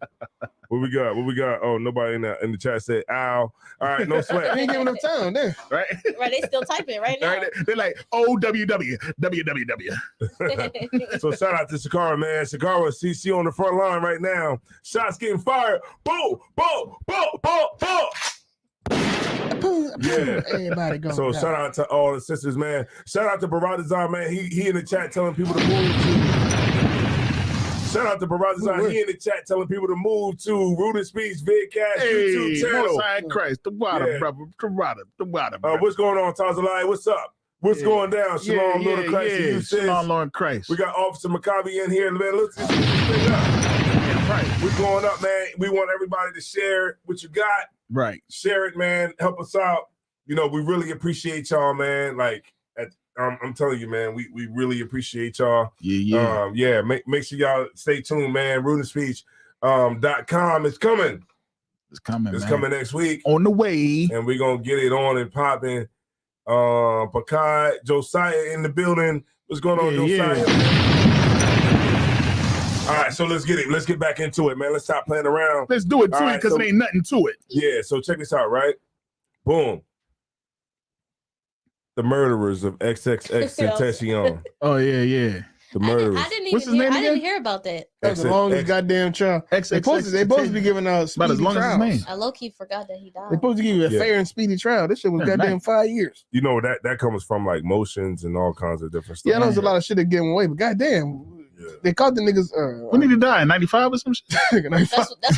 What we got? Oh, nobody in the chat said ow. All right, no sweat. I ain't giving them time there. Right? Right, they still typing right now. Right? They're like, OWW, WWW. So shout out to Shakara, man. Shakara, CC on the front line right now. Shots getting fired. Boom, boom, boom, boom, boom. Yeah. Everybody go. So shout out to all the sisters, man. Shout out to Baradazar, man. He in the chat telling people to move to. Shout out to Baradazar. He in the chat telling people to move to Root and Speech VidCast YouTube channel. Christ, the water, brother. The water. What's going on, Tazalai? What's up? What's going down? Shalom, Lord of Christ. Shalom, Lord Christ. We got Officer Maccabi in here, man. Let's get this thing up. Right. We're going up, man. We want everybody to share what you got. Right. Share it, man. Help us out. You know, we really appreciate y'all, man. Like, I'm telling you, man, we really appreciate y'all. Yeah. Make sure y'all stay tuned, man. RootinSpeech.com is coming. It's coming. It's coming next week. On the way. And we're gonna get it on and popping. Pakai, Josiah in the building. What's going on, Josiah? All right, so let's get it. Let's get back into it, man. Let's stop playing around. Let's do it to it because there ain't nothing to it. Yeah, so check this out, right? Boom. The murderers of XXXTentacion. Oh, yeah. The murderers. I didn't even hear about that. That's the longest goddamn trial. They supposed to be giving out about as long as his name. I low-key forgot that he died. They're supposed to give you a fair and speedy trial. This shit was goddamn 5 years. You know, that comes from like motions and all kinds of different stuff. Yeah, I know there's a lot of shit that giving away, but goddamn. They caught the niggas. When did he die? 95 or some shit? That's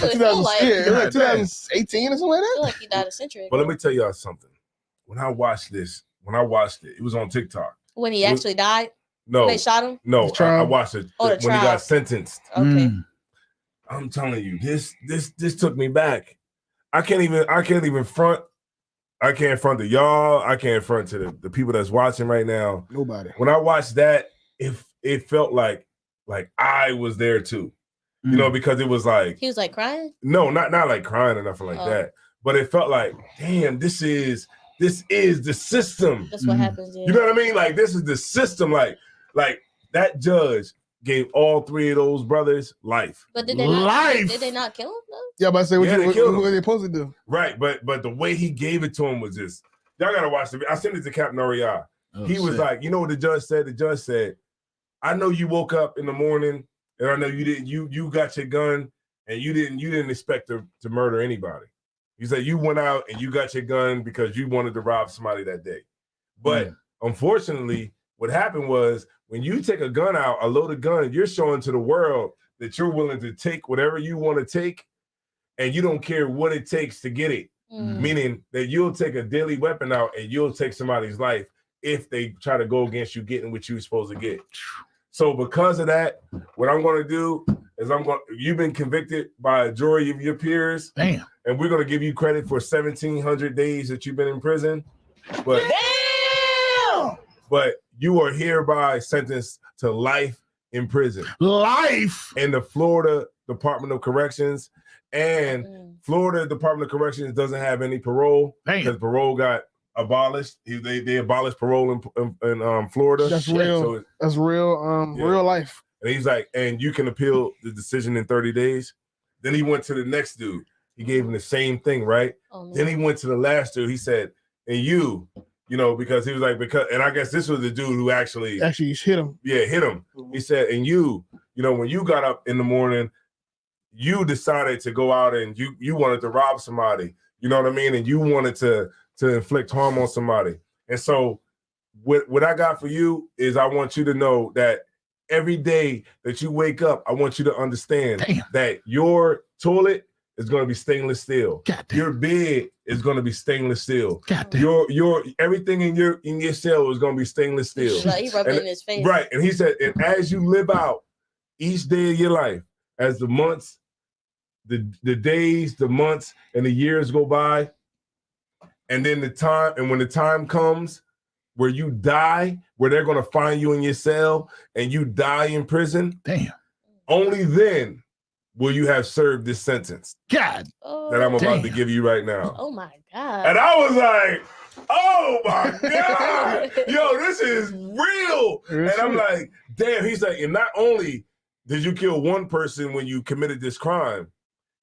what it felt like. Yeah, it was like 2018 or something like that. I feel like he died a century ago. But let me tell y'all something. When I watched it, it was on TikTok. When he actually died? No. When they shot him? No, I watched it when he got sentenced. Okay. I'm telling you, this took me back. I can't even front. I can't front to y'all. I can't front to the people that's watching right now. Nobody. When I watched that, it felt like I was there too. You know, because it was like he was like crying? No, not like crying or nothing like that. But it felt like, damn, this is the system. That's what happens. Yeah. You know what I mean? Like this is the system. Like that judge gave all three of those brothers life. But did they not kill him though? Yeah, but I say what are they supposed to do? Right, but the way he gave it to him was just, y'all gotta watch the video. I sent it to Captain Oriya. He was like, you know what the judge said? The judge said, I know you woke up in the morning and I know you didn't, you got your gun and you didn't expect to murder anybody. He said you went out and you got your gun because you wanted to rob somebody that day. But unfortunately, what happened was when you take a gun out, a loaded gun, you're showing to the world that you're willing to take whatever you want to take and you don't care what it takes to get it. Meaning that you'll take a deadly weapon out and you'll take somebody's life if they try to go against you getting what you're supposed to get. So because of that, what I'm going to do is you've been convicted by a jury of your peers. Damn. And we're going to give you credit for 1,700 days that you've been in prison. But you are hereby sentenced to life in prison. Life in the Florida Department of Corrections. And Florida Department of Corrections doesn't have any parole because parole got abolished. They abolished parole in Florida. That's real. So that's real. Real life. And he's like, and you can appeal the decision in 30 days. Then he went to the next dude. He gave him the same thing, right? Then he went to the last dude. He said, and you know, because he was like, and I guess this was the dude who actually hit him. Yeah, hit him. He said, and you know, when you got up in the morning, you decided to go out and you wanted to rob somebody. You know what I mean? And you wanted to inflict harm on somebody. And so what I got for you is I want you to know that every day that you wake up, I want you to understand that your toilet is going to be stainless steel. Your bed is going to be stainless steel. Your everything in your cell is going to be stainless steel. He rubbed it in his face. Right. And he said, and as you live out each day of your life, as the months, the days, the months, and the years go by, and then when the time comes where you die, where they're going to find you in your cell and you die in prison, only then will you have served this sentence that I'm about to give you right now. Oh my God. And I was like, oh my God, yo, this is real. And I'm like, damn, he's like, and not only did you kill one person when you committed this crime,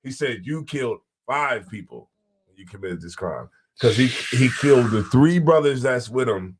he said you killed 5 people when you committed this crime. Because he killed the 3 brothers that's with him,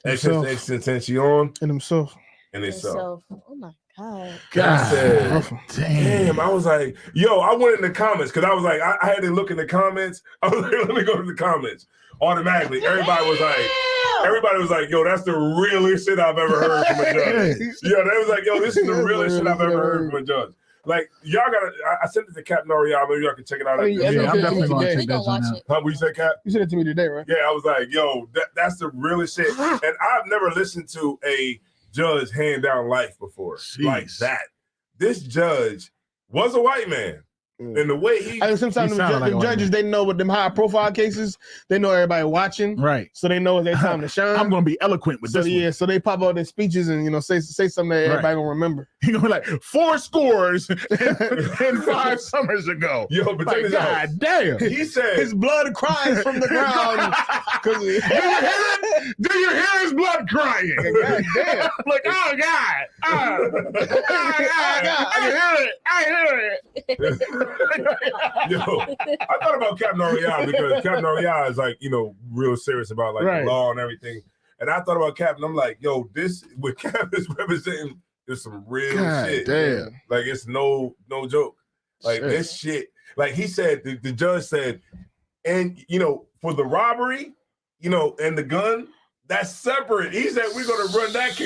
Extension, and himself. And himself. Oh my God. I said, damn. I was like, yo, I went in the comments because I was like, I had to look in the comments. I was like, let me go to the comments. Automatically, everybody was like, yo, that's the realest shit I've ever heard from a judge. Yo, they was like, yo, this is the realest shit I've ever heard from a judge. Like, y'all gotta, I sent it to Cap Norial. Maybe y'all can check it out. I'm definitely gonna check that out. Huh, what you said, Cap? You sent it to me today, right? Yeah, I was like, yo, that's the realest shit. And I've never listened to a judge hand down life before like that. This judge was a white man. And the way sometimes the judges, they know with them high profile cases, they know everybody watching. Right. So they know it's their time to shine. I'm gonna be eloquent with this. Yeah, so they pop out their speeches and say something that everybody gonna remember. You know, like 4 scores and 5 summers ago. Yo, but like, God damn. He said his blood cries from the ground. Do you hear his blood crying? God damn. Like, oh God. I hear it. Yo, I thought about Cap Norial because Cap Norial is like, real serious about like the law and everything. And I thought about Cap and I'm like, yo, this what Cap is representing is some real shit. Damn. Like it's no joke. Like this shit. Like he said, the judge said, and for the robbery, and the gun, that's separate. He said we're gonna run that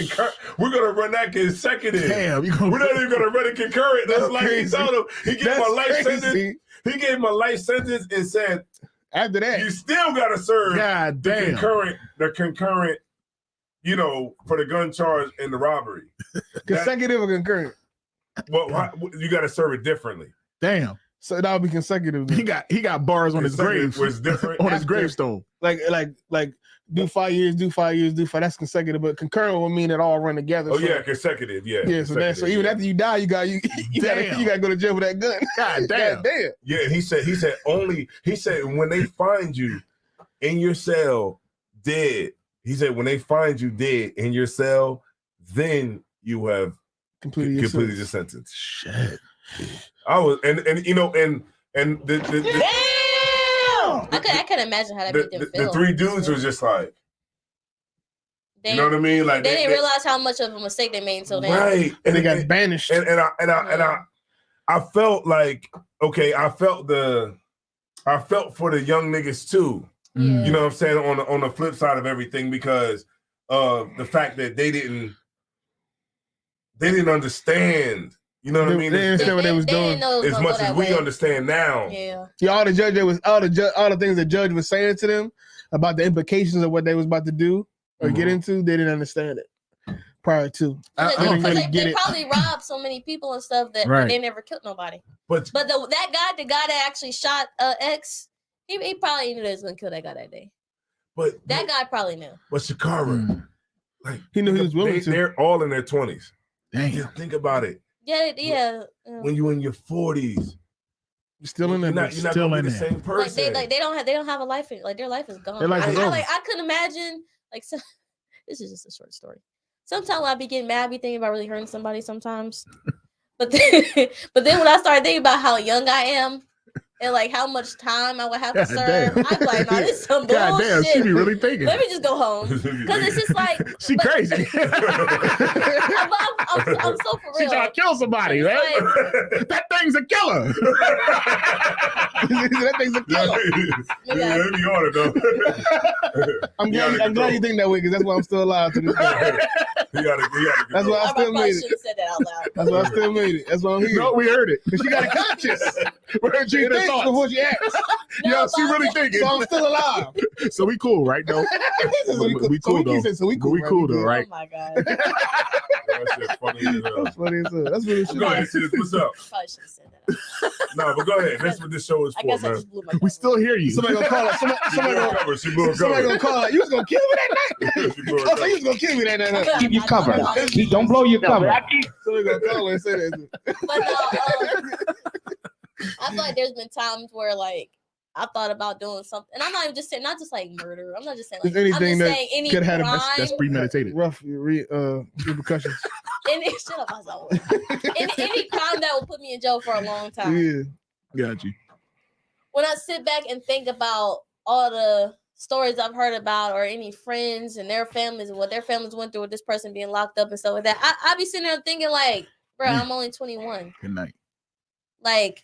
consecutive. Damn, we're not even gonna run it concurrent. That's like crazy. He told him he gave him a life sentence. He gave him a life sentence and said after that you still gotta serve the concurrent, for the gun charge and the robbery. Consecutive or concurrent? Well, you gotta serve it differently. Damn. So that would be consecutive. Then. He got bars on his grave. Was different on his gravestone. Like do 5 years, do 5 years, do 5. That's consecutive, but concurrent would mean it all run together. Oh yeah, consecutive. Yeah. Yeah. So even after you die, you got to go to jail with that gun. God damn. God damn. Yeah. He said when they find you in your cell dead, he said when they find you dead in your cell, then you have completed your sentence. Shit. I was and the I could imagine how that made them feel. The 3 dudes was just like, you know what I mean? Like they didn't realize how much of a mistake they made until then. Right, and they got banished. And I felt like I felt for the young niggas too. Yeah. You know what I'm saying on the flip side of everything because of the fact that they didn't understand. You know what I mean? They didn't understand what they was doing as much as we understand now. Yeah. See, all the things the judge was saying to them about the implications of what they was about to do or get into, they didn't understand it prior to. They probably robbed so many people and stuff that they never killed nobody. But the guy that actually shot X, he probably knew they was gonna kill that guy that day. But that guy probably knew. But Shakara, like he knew he was willing to. They're all in their 20s. Damn. Just think about it. Yeah. When you're in your 40s, you're still in there. You're not still gonna in be the same person. They don't have a life. Like their life is gone. Their life is over. I couldn't imagine. Like this is just a short story. Sometimes when I be getting mad, I be thinking about really hurting somebody. Sometimes, but then when I started thinking about how young I am. And like how much time I would have to serve, I'm like, no, this is some bullshit. God damn, she be really thinking. Let me just go home because it's just like she crazy. I'm so for real. She trying to kill somebody, right? Like, that thing's a killer. That thing's a killer. Yeah, let me on it though. I'm glad you think that way because that's why I'm still alive to this day. That's why I still made it. Said that out loud. That's why I still made it. That's why I'm here. No, we heard it. Because she got a conscience. She thinks before she acts. Yo, she really thinking. So I'm still alive. So we cool, right? Though. We cool though. So we cool, though, right? Oh my god. That shit funny as hell. That's funny as hell. That's really shit. Go ahead, sis. What's up? Probably should have said that. No, but go ahead. That's what this show is I for, guess I man. just blew my We cover. still hear you. Somebody gonna call it. She blew a Somebody cover. gonna call it. You was gonna kill me that night. She blew a Oh, so cover. you was gonna kill me that night. Keep your cover. Don't blow your cover. Somebody gonna call her and say that. But no, I feel like there's been times where like I thought about doing something, and I'm not even just saying, not just like murder. I'm not just saying like, Just anything I'm that just saying any could have had a- crime, That's premeditated. Rough repercussions. any shut up, myself. any crime that will put me in jail for a long time. Yeah. Got you. When I sit back and think about all the stories I've heard about, or any friends and their families and what their families went through with this person being locked up and stuff like that, I be sitting there thinking like, bro, I'm only 21. Good night. Like,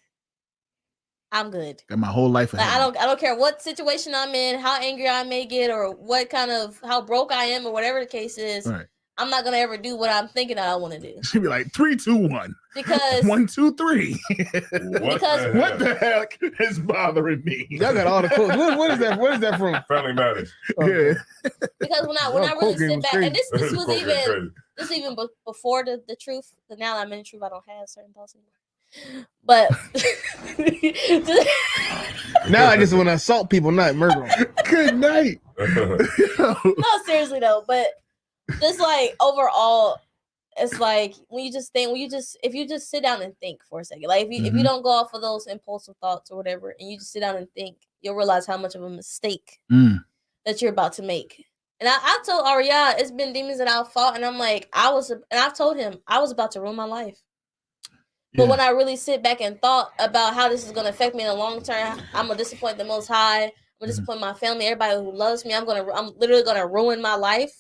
I'm good. Got my whole life ahead. Like, I don't care what situation I'm in, how angry I may get, or what kind of how broke I am, or whatever the case is. Right. I'm not gonna ever do what I'm thinking that I want to do She'd be like 3, 2, 1. because 1, 2, 3. Because- What the heck is bothering me? Y'all got all the quotes. What is that? What is that from? Family Matters. Yeah. because when I really quote game sit was back, crazy. and this was Quote even crazy. this even before the truth. Because now that I'm in the truth, I don't have certain thoughts anymore. But Now I just want to assault people, not murder them. Good night. no, seriously though. But just like overall, it's like if you just sit down and think for a second, like if you don't go off of those impulsive thoughts or whatever, and you just sit down and think, you'll realize how much of a mistake that you're about to make. And I told Aria, it's been demons that I've fought, and I'm like, I've told him I was about to ruin my life. But when I really sit back and thought about how this is going to affect me in the long term, I'm gonna disappoint the Most High. I'm gonna disappoint my family, everybody who loves me. I'm literally gonna ruin my life.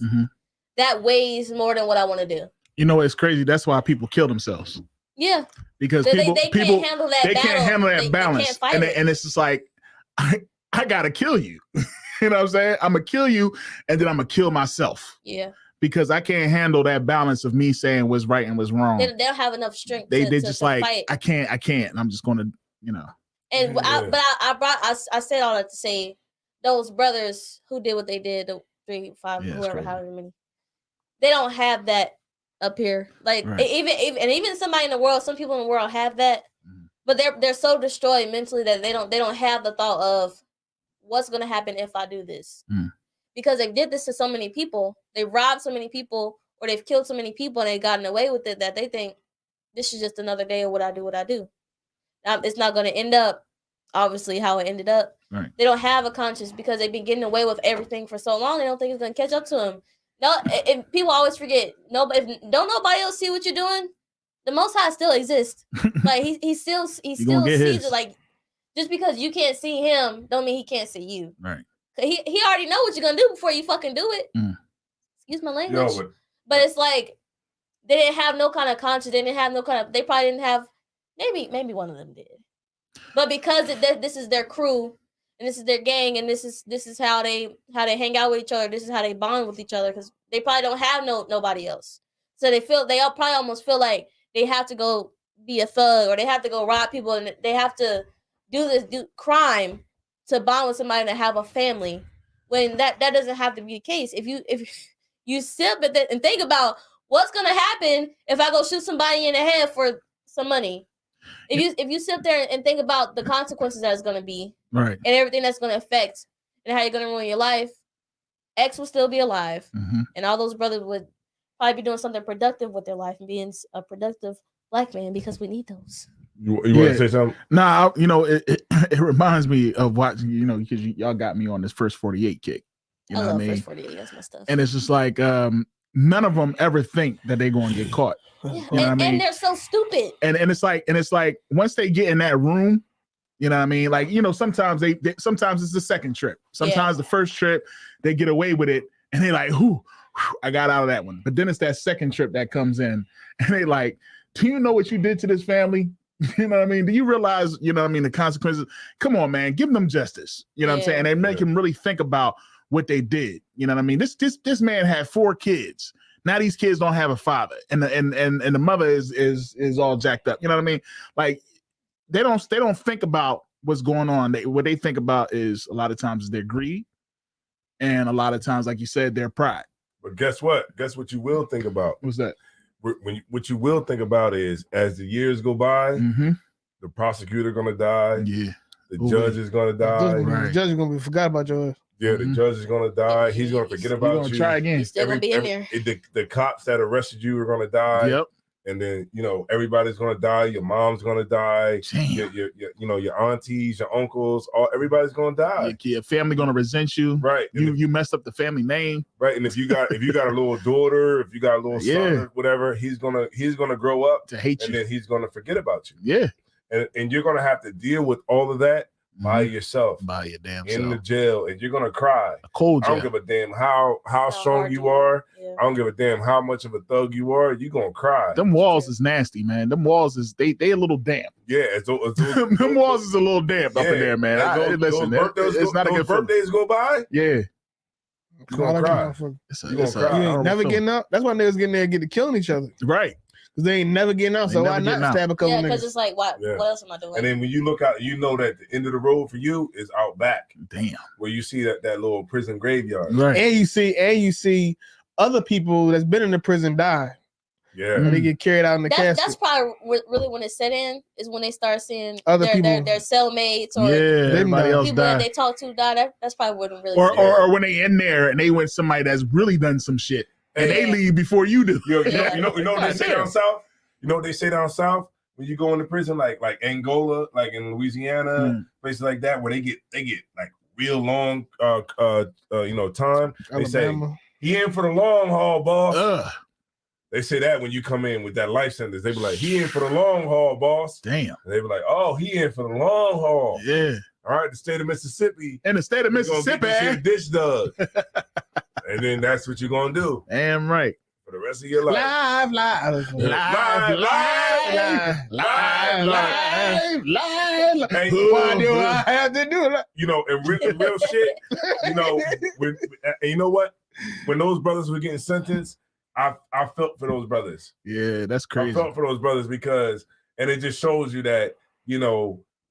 That weighs more than what I want to do. You know, it's crazy. That's why people kill themselves. Yeah, Because they people can't handle that. they battle. can't handle that They balance, can't fight it. and it's just like I gotta kill you. You know what I'm saying? I'm gonna kill you, and then I'm gonna kill myself. Yeah, Because I can't handle that balance of me saying what's right and what's wrong. they don't have enough strength. They to just to like fight. I can't, and I'm just gonna, you know. And Yeah. I said all that to say those brothers who did what they did, the 3, 5, Yeah, it's whoever, crazy. however many, they don't have that up here. Like Right. even somebody in the world, some people in the world have that, but they're so destroyed mentally that they don't have the thought of what's gonna happen if I do this. Because they did this to so many people, they robbed so many people, or they've killed so many people, and they've gotten away with it that they think this is just another day of what I do. It's not going to end up obviously how it ended up. Right. They don't have a conscience because they've been getting away with everything for so long. They don't think it's going to catch up to them. No, and people always forget. If don't nobody else see what you're doing, the Most High still exists. Like he still sees it. Like just because you can't see him, don't mean he can't see you. Right. He already know what you're gonna do before you fucking do it. Excuse my language. Yo, But it's like they didn't have no kind of conscience. They didn't have no kind of. They probably didn't have. Maybe one of them did. But because this is their crew and this is their gang and this is how they hang out with each other. This is how they bond with each other because they probably don't have nobody else. So they all probably almost feel like they have to go be a thug or they have to go rob people and they have to do crime to bond with somebody and have a family. When that doesn't have to be the case. If you sit back and think about what's gonna happen if I go shoot somebody in the head for some money. If you sit there and think about the consequences that it's gonna be, right, and everything that's gonna affect and how you're gonna ruin your life, X will still be alive, and all those brothers would probably be doing something productive with their life and being a productive black man because we need those. You want to say something? Nah, it reminds me of watching, because y'all got me on this First 48 kick. You know I love what I mean? First 48. That's my stuff. And it's just like none of them ever think that they're going to get caught. Yeah. You know what I mean? And they're so stupid. And it's like once they get in that room, you know what I mean? Like, sometimes sometimes it's the second trip. Sometimes the first trip they get away with it and they like, whew, I got out of that one. But then it's that second trip that comes in and they like, do you know what you did to this family? You know what I mean? Do you realize, the consequences? Come on, man, give them justice. You know what I'm saying? And they make him really think about what they did. You know what I mean? This man had 4 kids. Now these kids don't have a father, and the mother is all jacked up. You know what I mean? Like, they don't think about what's going on. What they think about is a lot of times is their greed, and a lot of times, like you said, their pride. But guess what? Guess what you will think about? What's that? What you will think about is as the years go by, the prosecutor gonna die. Yeah. The judge is gonna die. The judge is gonna be forgot about your ass. Yeah, the judge is gonna die. He's gonna forget about you. Try again. He's still gonna be in there. The cops that arrested you are gonna die. Yep. And then everybody's gonna die. Your mom's gonna die. Your aunties, your uncles, everybody's gonna die. Your family gonna resent you. Right. You messed up the family name. Right. And if you got a little daughter, if you got a little son, or whatever, he's gonna grow up to hate you, and then he's gonna forget about you. Yeah. And you're gonna have to deal with all of that by yourself, by your damn in self. the jail, and you're gonna cry. A cold jail. I don't give a damn how strong you are. Yeah. I don't give a damn how much of a thug you are. You're gonna cry. Them walls is nasty, man. Them walls is they a little damp. Yeah, them walls is a little damp up in there, man. Listen, it's not a good birthdays go by. Yeah. You gonna cry. You ain't never getting out. That's why niggas getting there and get to killing each other. Right. Because they ain't never getting out. So why not stab a couple niggas? Because it's like, what else am I doing? And then when you look out, you know that the end of the road for you is out back. Damn. Where you see that little prison graveyard. Right. And you see other people that's been in the prison die. Yeah. And they get carried out in the casket. That's probably really when it set in, is when they start seeing other their cellmates or everybody else people die. that they talk to die. That's probably what it really or when they in there and they went somebody that's really done some shit. And they leave before you do. You know what they say down south? You know what they say down south? When you go into prison, like Angola, like in Louisiana, places like that, where they get like real long time. Alabama. They say he in for the long haul, boss. They say that when you come in with that life sentence, they be like, he in for the long haul, boss. Damn. And they be like, oh, he in for the long haul. Yeah. All right, the state of Mississippi. In the state of Mississippi, dish dug. And then that's what you're gonna do. Damn right. For the rest of your life. Live. Hey, why do I have to do that? And real shit, you know what? When those brothers were getting sentenced, I felt for those brothers. Yeah, that's crazy. I felt for those brothers because it just shows you that,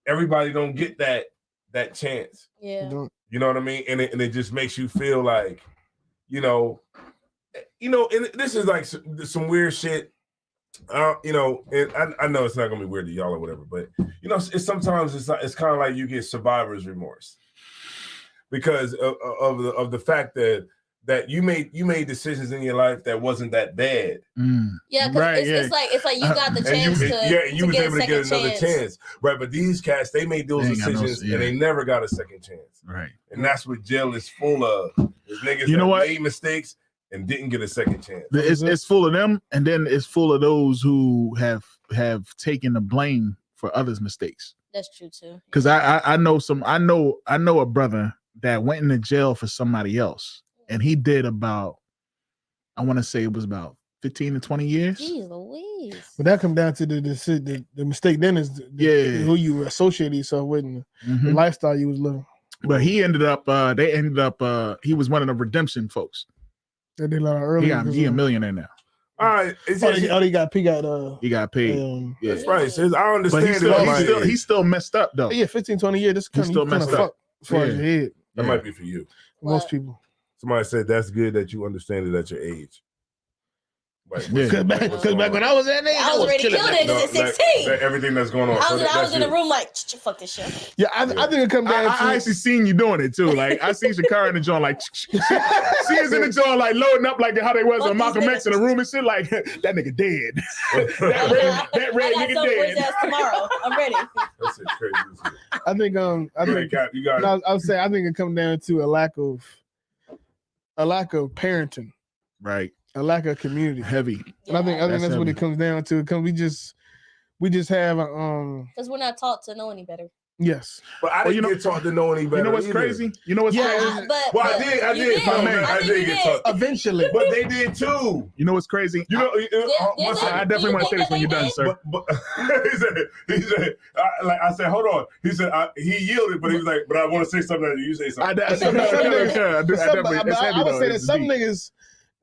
everybody don't get that chance. Yeah. You know what I mean? And it just makes you feel like, and this is like some weird shit. And I know it's not gonna be weird to y'all or whatever, but sometimes it's kind of like you get survivor's remorse because of the fact that you made decisions in your life that wasn't that bad. Yeah, because it's like you got the chance you was able to get another chance, right? But these cats, they made those decisions and they never got a second chance, right? And that's what jail is full of. There's niggas that made mistakes and didn't get a second chance. It's full of them, and then it's full of those who have taken the blame for others' mistakes. That's true too. Because I know a brother that went into jail for somebody else. And he did about, I want to say it was about 15 to 20 years. Jeez Louise. But that comes down to the mistake then is who you associate yourself with and the lifestyle you was living. But he ended up, he was one of the redemption folks. They did a lot earlier. He a millionaire now. All right. He got paid. Yeah. That's right. I understand but he's still messed up though. Yeah, 15, 20 years. This kind of fuck as far as your head. That might be for you. Most people. Somebody said that's good that you understand it at your age. Because back when I was that age, I was ready to kill niggas at 16. Everything that's going on. I was in the room like, fuck this shit. Yeah, I think it comes down to... I actually seen you doing it too. Like, I seen Shakara in the joint, like, she is in the joint, like, loading up like how they was on Malcolm X in the room and shit, like, that nigga dead. that red nigga dead. Tomorrow. I'm ready. That's crazy. I think, I would say, I think it comes down to a lack of parenting. Right. A lack of community. Heavy. And I think that's what it comes down to. Because we just have because we're not taught to know any better. Yes. But I didn't get taught to know any better. You know what's crazy? You know what's crazy? I did get taught. Eventually. But they did too. You know what's crazy? I definitely want to say this when you're done, sir. But he said, I said, hold on. He said, he yielded, but he was like, but I want to say something that you say something. I would say that some niggas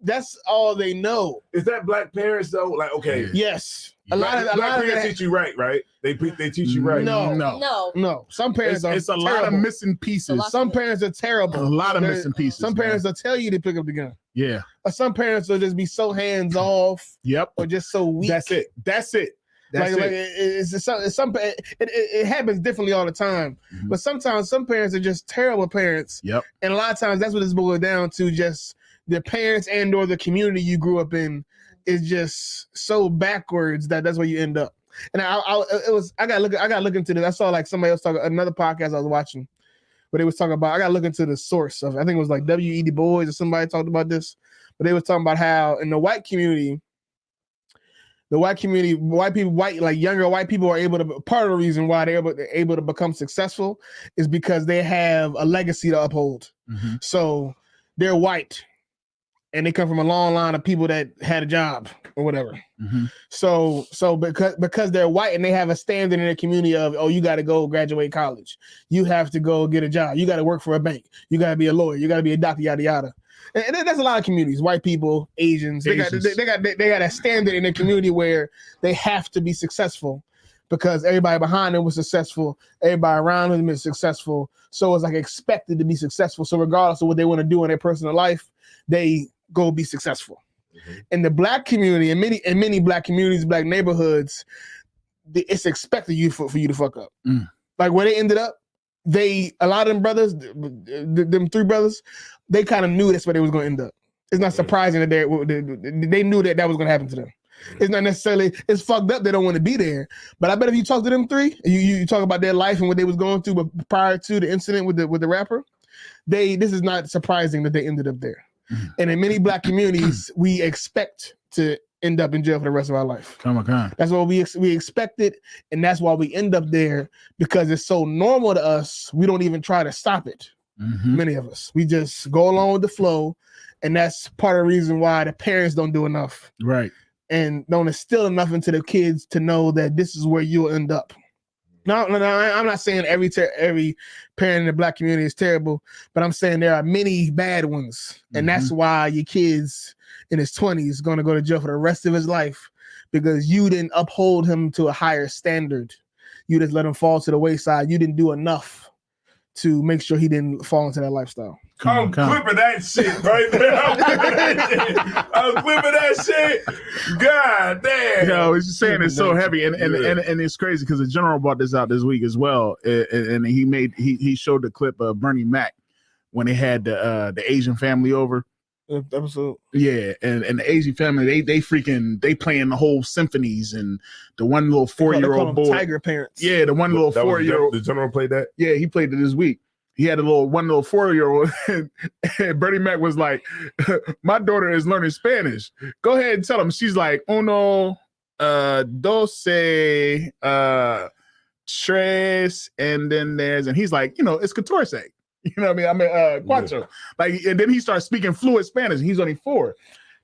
that's all they know. Is that black parents though? Like, okay, yes, black parents teach you right? They teach you right. No. Some parents it's a lot of missing pieces. Some parents are terrible. A lot of missing pieces. Some parents will tell you to pick up the gun. Yeah. Or some parents will just be so hands off. Yep. Or just so weak. That's it. It happens differently all the time. Mm-hmm. But sometimes some parents are just terrible parents. Yep. And a lot of times that's what it's boiled down to. Just the parents and or the community you grew up in is just so backwards that's where you end up. And I gotta look into this. I saw like somebody else talking another podcast I was watching, but they was talking about I gotta look into the source of. I think it was like W.E. Du Bois or somebody talked about this, but they were talking about how in the white community, younger white people are able to. Part of the reason why they're able to become successful is because they have a legacy to uphold. Mm-hmm. So they're white, and they come from a long line of people that had a job or whatever. Mm-hmm. So because they're white and they have a standard in their community of, oh, you got to go graduate college, you have to go get a job, you got to work for a bank, you got to be a lawyer, you got to be a doctor, yada yada. And there's a lot of communities, white people, Asians. They got a standard in their community where they have to be successful because everybody behind them was successful, everybody around them is successful. So it's like expected to be successful. So regardless of what they want to do in their personal life, they go be successful. Mm-hmm. In the black community, in many black communities, black neighborhoods, it's expected for you to fuck up. Mm. Like where they ended up, a lot of them brothers, them three brothers, they kind of knew that's where they was going to end up. It's not surprising that they knew that was going to happen to them. It's not necessarily, it's fucked up. They don't want to be there. But I bet if you talk to them three, you talk about their life and what they was going through, but prior to the incident with the rapper, this is not surprising that they ended up there. Mm-hmm. And in many black communities, we expect to end up in jail for the rest of our life. Oh my God. That's what we expect it, and that's why we end up there because it's so normal to us. We don't even try to stop it. Mm-hmm. Many of us, we just go along with the flow, and that's part of the reason why the parents don't do enough, right? And don't instill enough into the kids to know that this is where you'll end up. No, I'm not saying every parent in the black community is terrible, but I'm saying there are many bad ones, and that's why your kids in his 20s going to go to jail for the rest of his life because you didn't uphold him to a higher standard. You just let him fall to the wayside. You didn't do enough to make sure he didn't fall into that lifestyle. I'm clipping that shit right there. I'm clipping that shit. God damn. Yo, it's just saying it's so heavy, and it's crazy because the general brought this out this week as well, and he showed the clip of Bernie Mac when they had the Asian family over. Episode. Yeah, and the Asian family, they playing the whole symphonies, and the one little 4-year-old boy, tiger parents. Yeah, the one little 4-year-old. The general played that. Yeah, he played it this week. He had one little 4-year-old, and Bernie Mac was like, "My daughter is learning Spanish. Go ahead and tell him." She's like, "Uno, dos, tres," and then and he's like, it's catorce. You know what I mean? Cuatro. Yeah. Like, and then he starts speaking fluent Spanish. And he's only 4.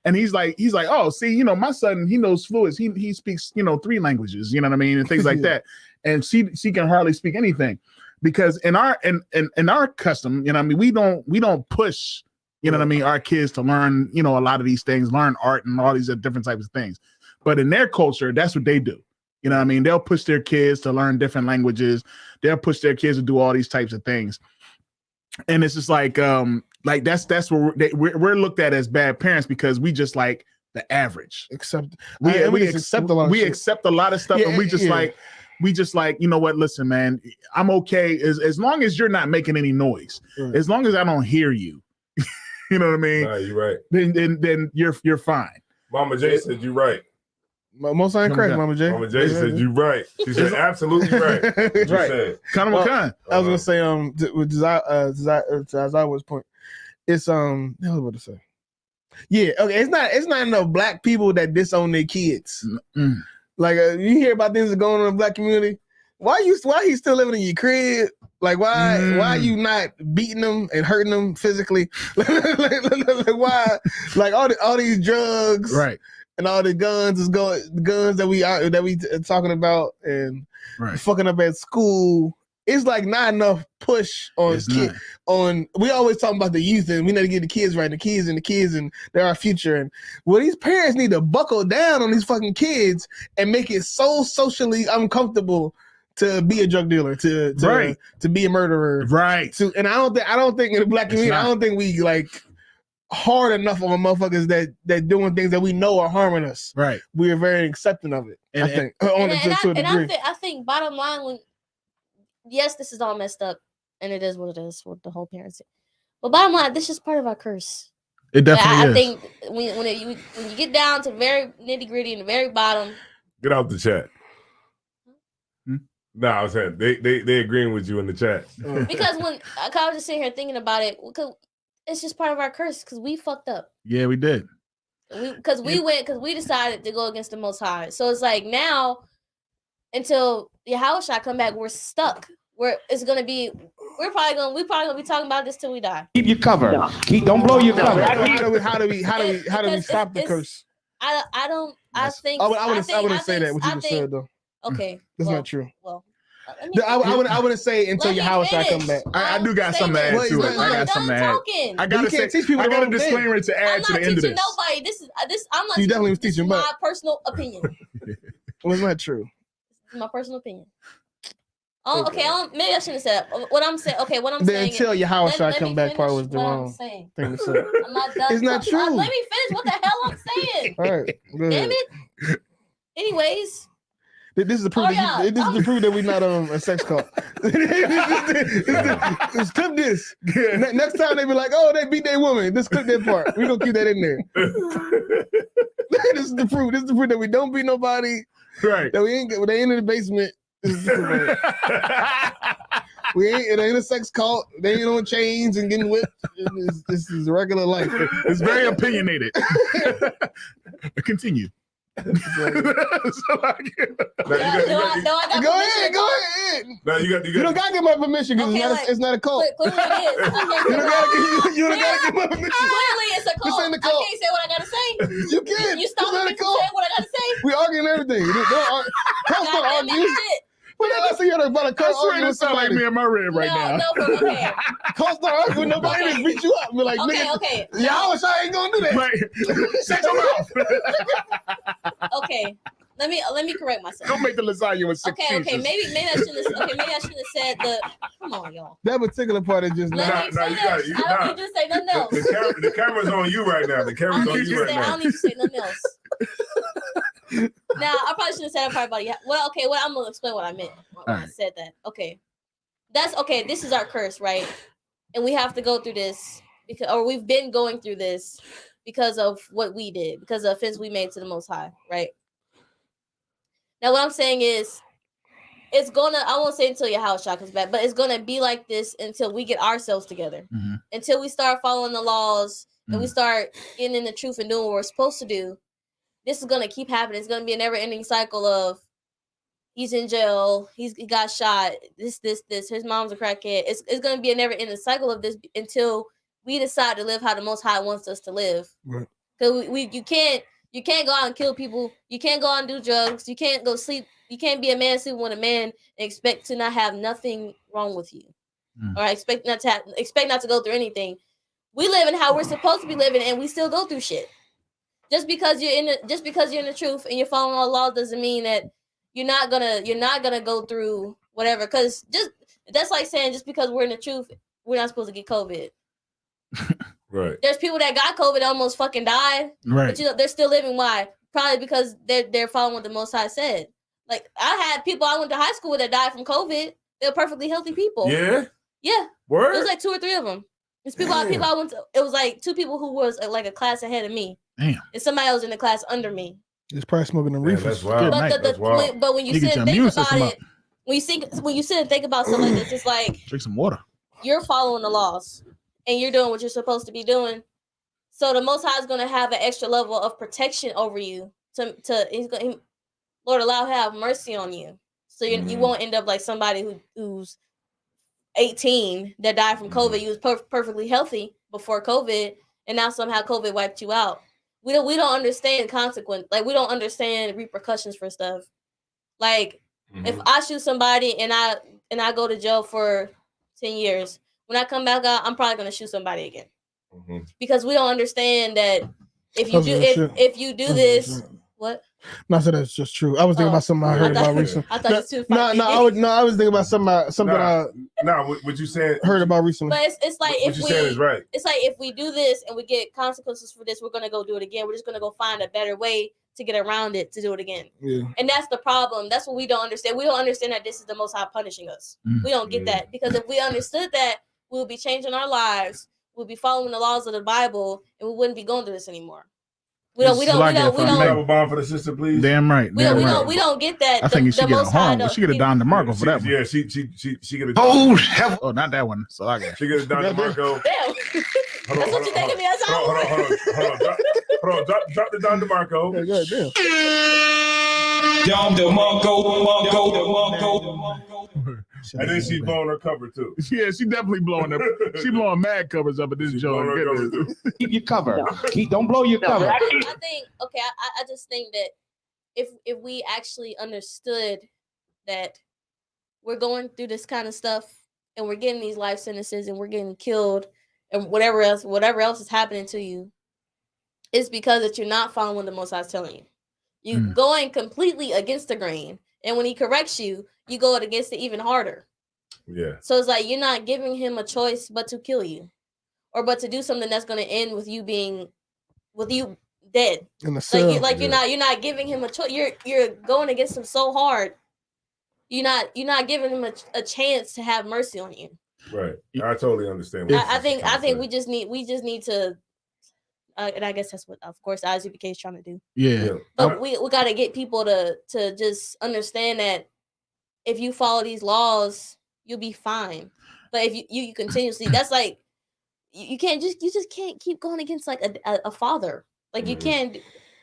And he's like, oh, see, my son, he knows fluent. He speaks, 3 languages, you know what I mean? And things like that. And she can hardly speak anything because in our custom, you know what I mean? We don't push, you know what I mean, our kids to learn, a lot of these things, learn art and all these different types of things. But in their culture, that's what they do. You know what I mean? They'll push their kids to learn different languages. They'll push their kids to do all these types of things. And it's just like that's where we're looked at as bad parents because we just like the average. We accept a lot of stuff, and we just like, you know what? Listen, man, I'm okay as long as you're not making any noise. Right. As long as I don't hear you, you know what I mean? Nah, you're right. Then you're fine. Mama J said you're right. Most ain't correct, Mama J. Mama J said you're right. She said absolutely right. Right. Kind of kind. I was gonna say with Zazawa's point, it's what was I about to say? Yeah, okay. It's not enough black people that disown their kids. Mm-hmm. Like you hear about things that going on in the black community. Why he still living in your crib? Like why you not beating them and hurting them physically? like why? Like all these drugs, right? And all the guns that we talking about and fucking up at school it's like not enough push on kids. We always talk about the youth and we need to get the kids right, the kids and they're our future. And well, these parents need to buckle down on these fucking kids and make it so socially uncomfortable to be a drug dealer, to be a murderer, right? And I don't think in the black community, I don't think we like hard enough on motherfuckers that doing things that we know are harming us. Right. We are very accepting of it. I think to a degree. I think bottom line, yes, this is all messed up, and it is what it is with the whole parenting. But bottom line, this is part of our curse. It definitely is. I think when you get down to the very nitty gritty and the very bottom, get out the chat. No, I was saying they agreeing with you in the chat. Because when I was just sitting here thinking about it, because it's just part of our curse because we fucked up. Yeah, we did. Because we decided to go against the Most High. So it's like now, until Yahweh come back, we're stuck. We're probably gonna be talking about this till we die. Keep your cover. Don't blow your cover. How do we stop the curse? I wouldn't say that. What you just said though. Okay, that's not true. Well, I wouldn't say until Yahweh come back. I do got something to add to it. I got something to add. I got a disclaimer to add to the end of this. Nobody. I'm not. You definitely was teaching, but my personal opinion. Well, it's not true. It's my personal opinion. Oh, okay. Maybe I shouldn't have said that. What I'm saying. Okay, what I'm saying. Until Yahweh come back part was the wrong thing to say. I'm not done. It's not true. Let me finish what the hell I'm saying. All right. Damn it. Anyways. This is the proof. This is the proof that we're not a sex cult. Just clip this. Next time they be like, "Oh, they beat their woman." Just clip that part. We gonna keep that in there. This is the proof. This is the proof that we don't beat nobody. Right. That we ain't. They ain't in the basement. This is the proof. It ain't a sex cult. They ain't on chains and getting whipped. This is regular life. It's very opinionated. Continue. Go ahead. No, you don't gotta get my permission because it's not a cult. Clearly it is. You don't gotta get my permission. Clearly it's a cult. This ain't a cult. I can't say what I gotta say. You can. You stop me from saying what I gotta say. We arguing everything. Cults don't argue. I see you about a cult arguing with somebody. Like me and my red right now. No, okay. Cults don't argue with nobody. Just beat you up. Be like, okay. Y'all ain't gonna do that. Right. Shut your mouth. Okay. Let me correct myself. Don't make the lasagna with 6 pieces. Okay. Maybe I shouldn't have said the. Come on, y'all. That particular part is just. Let me finish. I don't need you to say nothing else. The camera's on you right now. The camera's on you right now. I don't need to say nothing else. Now I probably shouldn't have said that part about you. Well, okay. Well, I'm gonna explain what I meant when I said that. Okay, that's okay. This is our curse, right? And we have to go through this or we've been going through this because of what we did, because of the offense we made to the Most High, right? Now, what I'm saying is, I won't say until Yahweh comes back, but it's gonna be like this until we get ourselves together, until we start following the laws and we start getting in the truth and doing what we're supposed to do. This is gonna keep happening. It's gonna be a never-ending cycle of he's in jail, he got shot, this. His mom's a crackhead. It's gonna be a never-ending cycle of this until we decide to live how the Most High wants us to live. Right. Because you can't go out and kill people. You can't go out and do drugs. You can't go sleep. You can't be a man sleeping with a man and expect to not have nothing wrong with you, or expect not to go through anything. We live in how we're supposed to be living, and we still go through shit. Just because you're in the truth and you're following all laws doesn't mean that you're not gonna go through whatever. Because that's like saying just because we're in the truth, we're not supposed to get COVID. Right. There's people that got COVID almost fucking died. Right. But they're still living. Why? Probably because they're following what the Most High said. Like I had people I went to high school with that died from COVID. They're perfectly healthy people. Yeah. Yeah. Word? It was like 2 or 3 of them. It's people I went to. It was like 2 people who was like a class ahead of me. Damn. And somebody else in the class under me. It's probably smoking a reefer. That's wild. But when you sit and think about it, when you sit and think about something like this, it's like drink some water. You're following the laws and you're doing what you're supposed to be doing. So the Most High is going to have an extra level of protection over you. Lord, allow him to have mercy on you, so you won't end up like somebody who's 18 that died from COVID. You was perfectly healthy before COVID, and now somehow COVID wiped you out. We don't understand consequence. Like we don't understand repercussions for stuff. Like if I shoot somebody and and I go to jail for 10 years, when I come back out, I'm probably gonna shoot somebody again. Because we don't understand that if you do this, what? No, so that's just true. I was thinking about something I heard about recently. I thought it was too funny. I was thinking about something what you said heard about recently. But it's like what you saying is right. It's like if we do this and we get consequences for this, we're gonna go do it again. We're just gonna go find a better way to get around it to do it again. Yeah. And that's the problem. That's what we don't understand. We don't understand that this is the Most High punishing us. We don't get that, because if we understood that, we would be changing our lives. We'll be following the laws of the Bible, and we wouldn't be going through this anymore. We don't have a bomb for the sister, please. Damn right. We don't get that. I think she get a home. She get a Don DeMarco for that one. Yeah, she get a. Oh, not that one. So I got. She get a Don DeMarco. Damn. That's what you think of me as. Hold on. Drop the Don DeMarco. Don DeMarco. And then she's blowing her cover too. Yeah, she definitely blowing she blowing mad covers up at this joint. Keep your cover. Don't blow your cover. I think I just think that if we actually understood that we're going through this kind of stuff and we're getting these life sentences and we're getting killed and whatever else is happening to you, it's because that you're not following what the Most High is telling you. You're going completely against the grain. And when he corrects you, you go against it even harder. Yeah. So it's like you're not giving him a choice but to kill you, or but to do something that's going to end with you dead. In the cell. You're not giving him a choice. You're going against him so hard. You're not giving him a chance to have mercy on you. Right. I totally understand. I think we just need to. And I guess that's what, of course, ISUPK is trying to do. Yeah. But we got to get people to just understand that if you follow these laws, you'll be fine. But if you continuously, that's like you just can't keep going against like a father. Like you can't.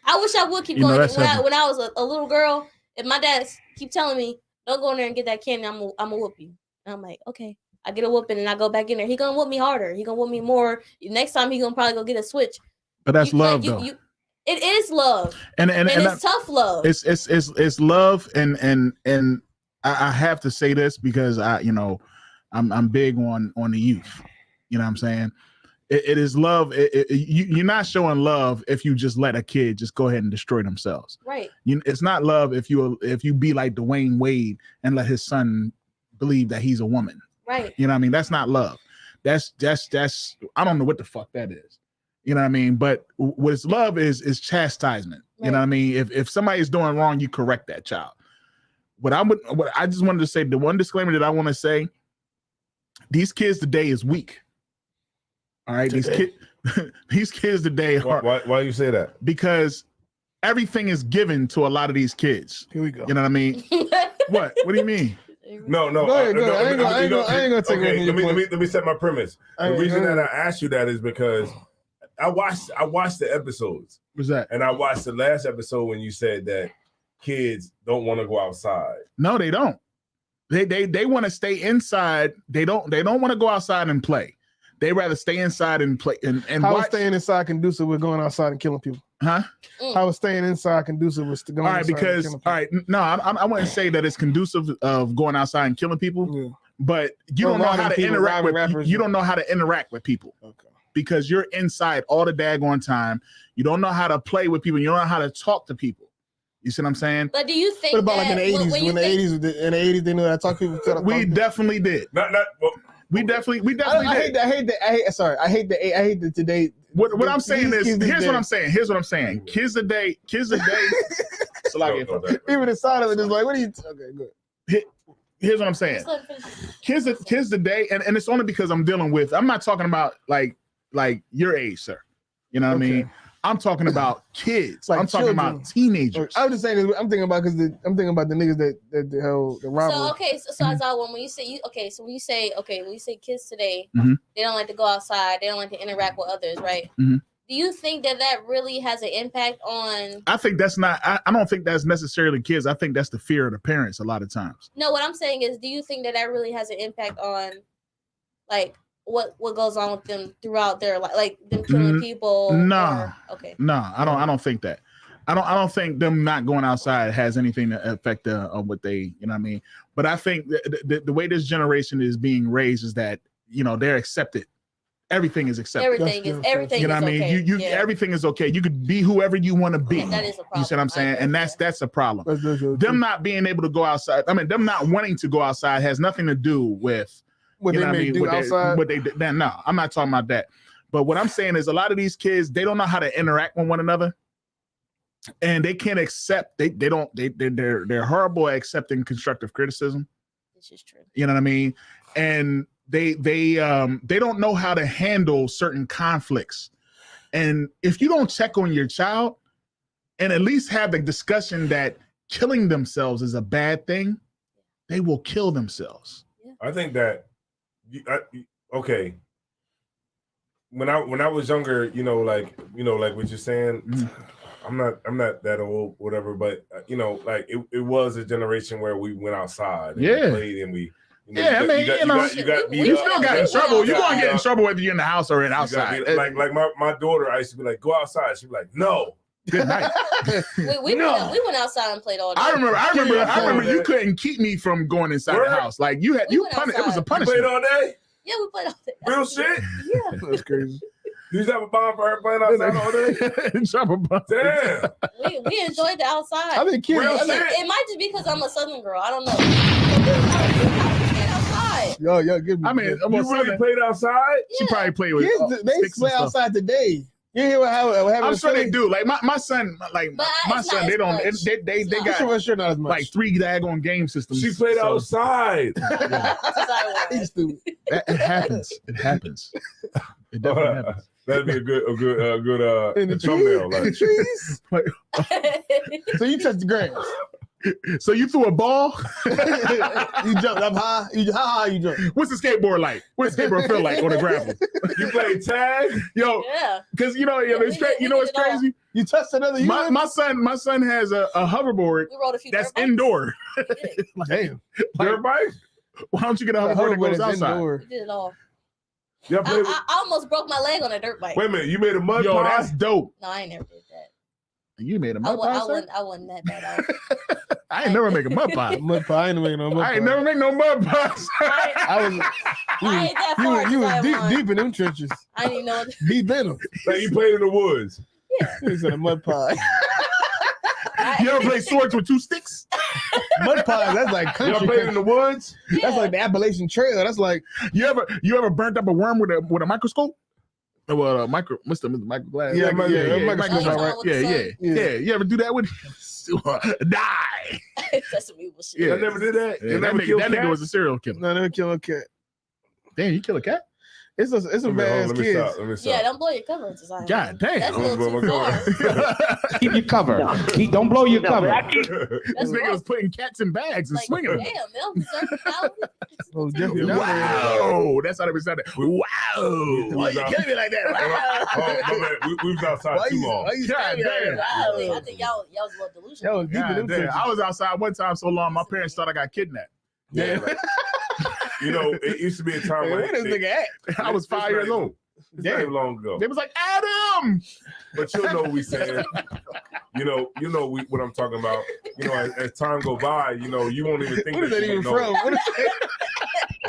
I wish I would keep going. When I was a little girl, if my dad keep telling me, "Don't go in there and get that candy," I'm gonna whoop you. And I'm like, okay. I get a whooping and I go back in there. He gonna whoop me harder. He gonna whoop me more. Next time he gonna probably go get a switch. But that's love, though. It is love, and it's tough love. It's love, and I have to say this because I'm big on the youth. You know what I'm saying? It is love. You're not showing love if you just let a kid just go ahead and destroy themselves. Right. It's not love if you be like Dwayne Wade and let his son believe that he's a woman. Right. You know what I mean? That's not love. That's I don't know what the fuck that is. You know what I mean? But what is love is chastisement. Right. You know what I mean? If somebody is doing wrong, you correct that child. What I just wanted to say, the one disclaimer that I want to say, these kids today is weak. All right, these kids today are. Why you say that? Because everything is given to a lot of these kids. Here we go. You know what I mean? What? What do you mean? No. Go ahead. I ain't gonna take it. Let me set my premise. The reason that I asked you that is because I watched the episodes. What's that? And I watched the last episode when you said that kids don't want to go outside. No, they don't. They want to stay inside. They don't want to go outside and play. They rather stay inside and play and how watch. Is staying inside conducive with going outside and killing people? Huh? How is staying inside conducive with going outside and killing people? All right, no, I wouldn't say that it's conducive of going outside and killing people, but you don't know how to interact with you don't know how to interact with people. Okay. Because you're inside all the daggone time. You don't know how to play with people. You don't know how to talk to people. You see what I'm saying? But do you think what about like in the 80s? In the 80s they knew how to talk to people. We definitely did. We definitely did. I hate that today. What I'm saying is, here's what I'm saying. Kids today. Even inside of it is like, what are you? Okay, good. Here's what I'm saying. Kids today, and it's only because I'm dealing with. I'm not talking about like your age, sir. You know what I mean? I'm talking about kids. Like I'm talking about teenagers. I'm just saying. I'm thinking about the niggas that held the robbery. So okay, so as I when you say when you say kids today, they don't like to go outside. They don't like to interact with others, right? Mm-hmm. Do you think that really has an impact on? I think that's not. I don't think that's necessarily kids. I think that's the fear of the parents a lot of times. No, what I'm saying is, do you think that really has an impact on, like, what goes on with them throughout their life, like them killing people? No. Okay. No, I don't think that. I don't think them not going outside has anything to affect what they, you know what I mean? But I think the way this generation is being raised is that, you know, they're accepted. Everything is accepted. Everything is you know what I mean? okay. You everything is okay. You could be whoever you want to be. Yeah, that is a problem. You see what I'm saying? And that's a problem. That's them not being able to go outside. I mean, them not wanting to go outside has nothing to do with what they may do outside. No, I'm not talking about that. But what I'm saying is a lot of these kids, they don't know how to interact with one another. And they can't accept, they're horrible at accepting constructive criticism. This is true. You know what I mean? And they don't know how to handle certain conflicts. And if you don't check on your child and at least have the discussion that killing themselves is a bad thing, they will kill themselves. I think that okay. When I was younger, like what you're saying, I'm not that old, whatever, but like it was a generation where we went outside and we played and we you still got in trouble. You're gonna get in trouble whether you're in the house or in outside. Like my daughter, I used to be like, go outside. She'd be like, no. Good night. we went outside and played all day. I remember you couldn't keep me from going inside the house. Like you punished. It was a punishment. You played all day? Yeah, we played all day. Real shit? Yeah. That's crazy. You just have a bomb for her playing outside all day? Damn. We enjoyed the outside. I mean, kids. It might just be because I'm a Southern girl. I don't know. Yo, give me. I mean, you really played outside? She probably played with. They play outside today. You hear what happened? I'm sure they do. Like my son, they don't. They got like 3 daggone game systems. She played outside. He's stupid. It happens. It happens. It definitely happens. That'd be a good in the thumbnail. Trees. So you touched the grass. So you threw a ball? You jumped up high? How high you jumped? What's the skateboard like? What's the skateboard feel like on the gravel? You played tag? Yo, because it's crazy. You touched another human? My son has a hoverboard that's indoor. Damn. Dirt bike? Why don't you get a hoverboard that goes outside? We did it all. Yeah, I almost broke my leg on a dirt bike. Wait a minute, you made a mud pie? Yo, that's dope. No, I ain't never did that. You made a mud pie? I wasn't that bad. I ain't never make a mud pie. I ain't make no mud pie. I ain't never make no mud pies. I ain't that far. You was deep in them trenches. I didn't even know. Deep in them. Like you played in the woods. Yeah. He said a mud pie. You ever play swords with 2 sticks? Mud pie, that's like country. You ever played in the woods? Yeah. That's like the Appalachian Trail. That's like you ever burnt up a worm with a microscope? Well, Mr. Michael Glass. Yeah, microscope, right? Yeah. You ever do that with die? That's some evil shit. Yeah. I never did that. Yeah, that nigga was a serial killer. No, never kill a cat. Damn, you kill a cat? It's a bad kid. Yeah, don't blow your cover. God damn. That's a little too far. Keep your cover. Don't blow your cover. This nigga was putting cats in bags and swinging them. Damn, they don't deserve the Oh, definitely. Wow. That's how they sounded. Wow. Why you killing me like that? Wow. Oh, my man. We was outside too long. God damn. I think y'all was a little delusional. I was outside one time so long, my parents thought I got kidnapped. Yeah. It used to be a time Where this nigga at? I was 5 years old. Not even long ago. They was like, Adam! But you'll know what we saying. What I'm talking about. As time go by, you won't even think. What is that even from?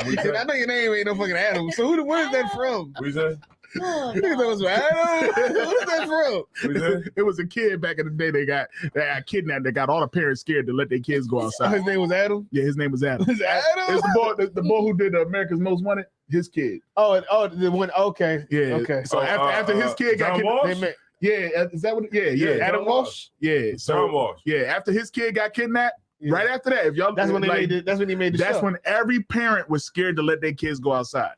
I know your name ain't no fucking Adam. So where is that from? What is that? Nigga, that was Adam. Where's that from? It was a kid back in the day. They got kidnapped. They got all the parents scared to let their kids go outside. His name was Adam. Yeah, his name was Adam. It's Adam. It's the boy who did America's Most Wanted. His kid. Oh, the one. Okay. Yeah. Okay. So after his kid got kidnapped, is that what? Yeah. Adam Walsh. Yeah. So John Walsh. Yeah. After his kid got kidnapped. Yeah. Right after that, if y'all that's when he made the show. That's when every parent was scared to let their kids go outside.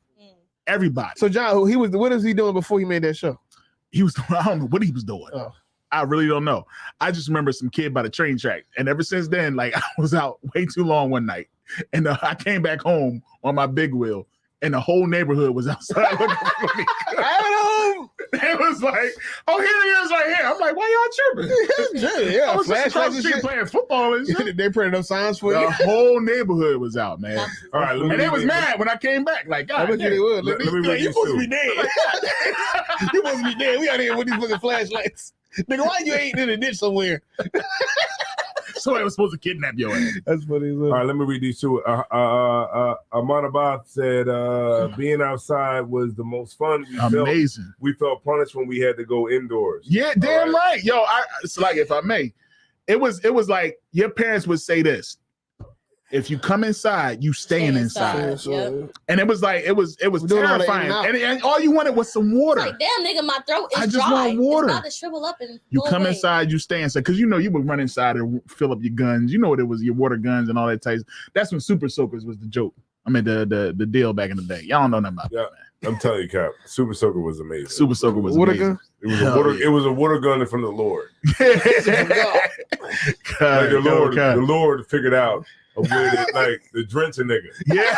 Everybody. So John, what was he doing before he made that show? I don't know what he was doing. Oh. I really don't know. I just remember some kid by the train track, and ever since then, like I was out way too long one night, and I came back home on my big wheel, and the whole neighborhood was outside looking for me. Adam! It was like, oh, here he is right here. I'm like, why y'all tripping? Yeah, I was just across the street playing football and shit. They printed up signs for you. The whole neighborhood was out, man. All right, and they was mad when I came back. Like, God, I bet you they would. Let me you supposed to be dead. You supposed to be dead. We out here with these fucking flashlights. Nigga, why you ain't in a ditch somewhere? Somebody was supposed to kidnap your ass. That's funny. All right, let me read these two. Amanabath said, being outside was the most fun. Amazing. We felt punished when we had to go indoors. Yeah, damn right. Yo, it's like, if I may, it was like your parents would say this. If you come inside, you staying inside. Yep. And it was like, it was terrifying. And all you wanted was some water. It's like, damn, nigga, my throat is I just dry. want water. It's about to shrivel up and You go come away. inside, you stay inside. Because you would run inside and fill up your guns. You know what it was, your water guns and all that type. That's when Super Soakers was the joke. I mean, the deal back in the day. Y'all don't know nothing about that, man. I'm telling you, Cap, Super Soaker was amazing. Super Soaker was water amazing. gun? It was a water gun from the Lord. God, Like the Lord figured out a way to, like, the drenching nigga. Yeah.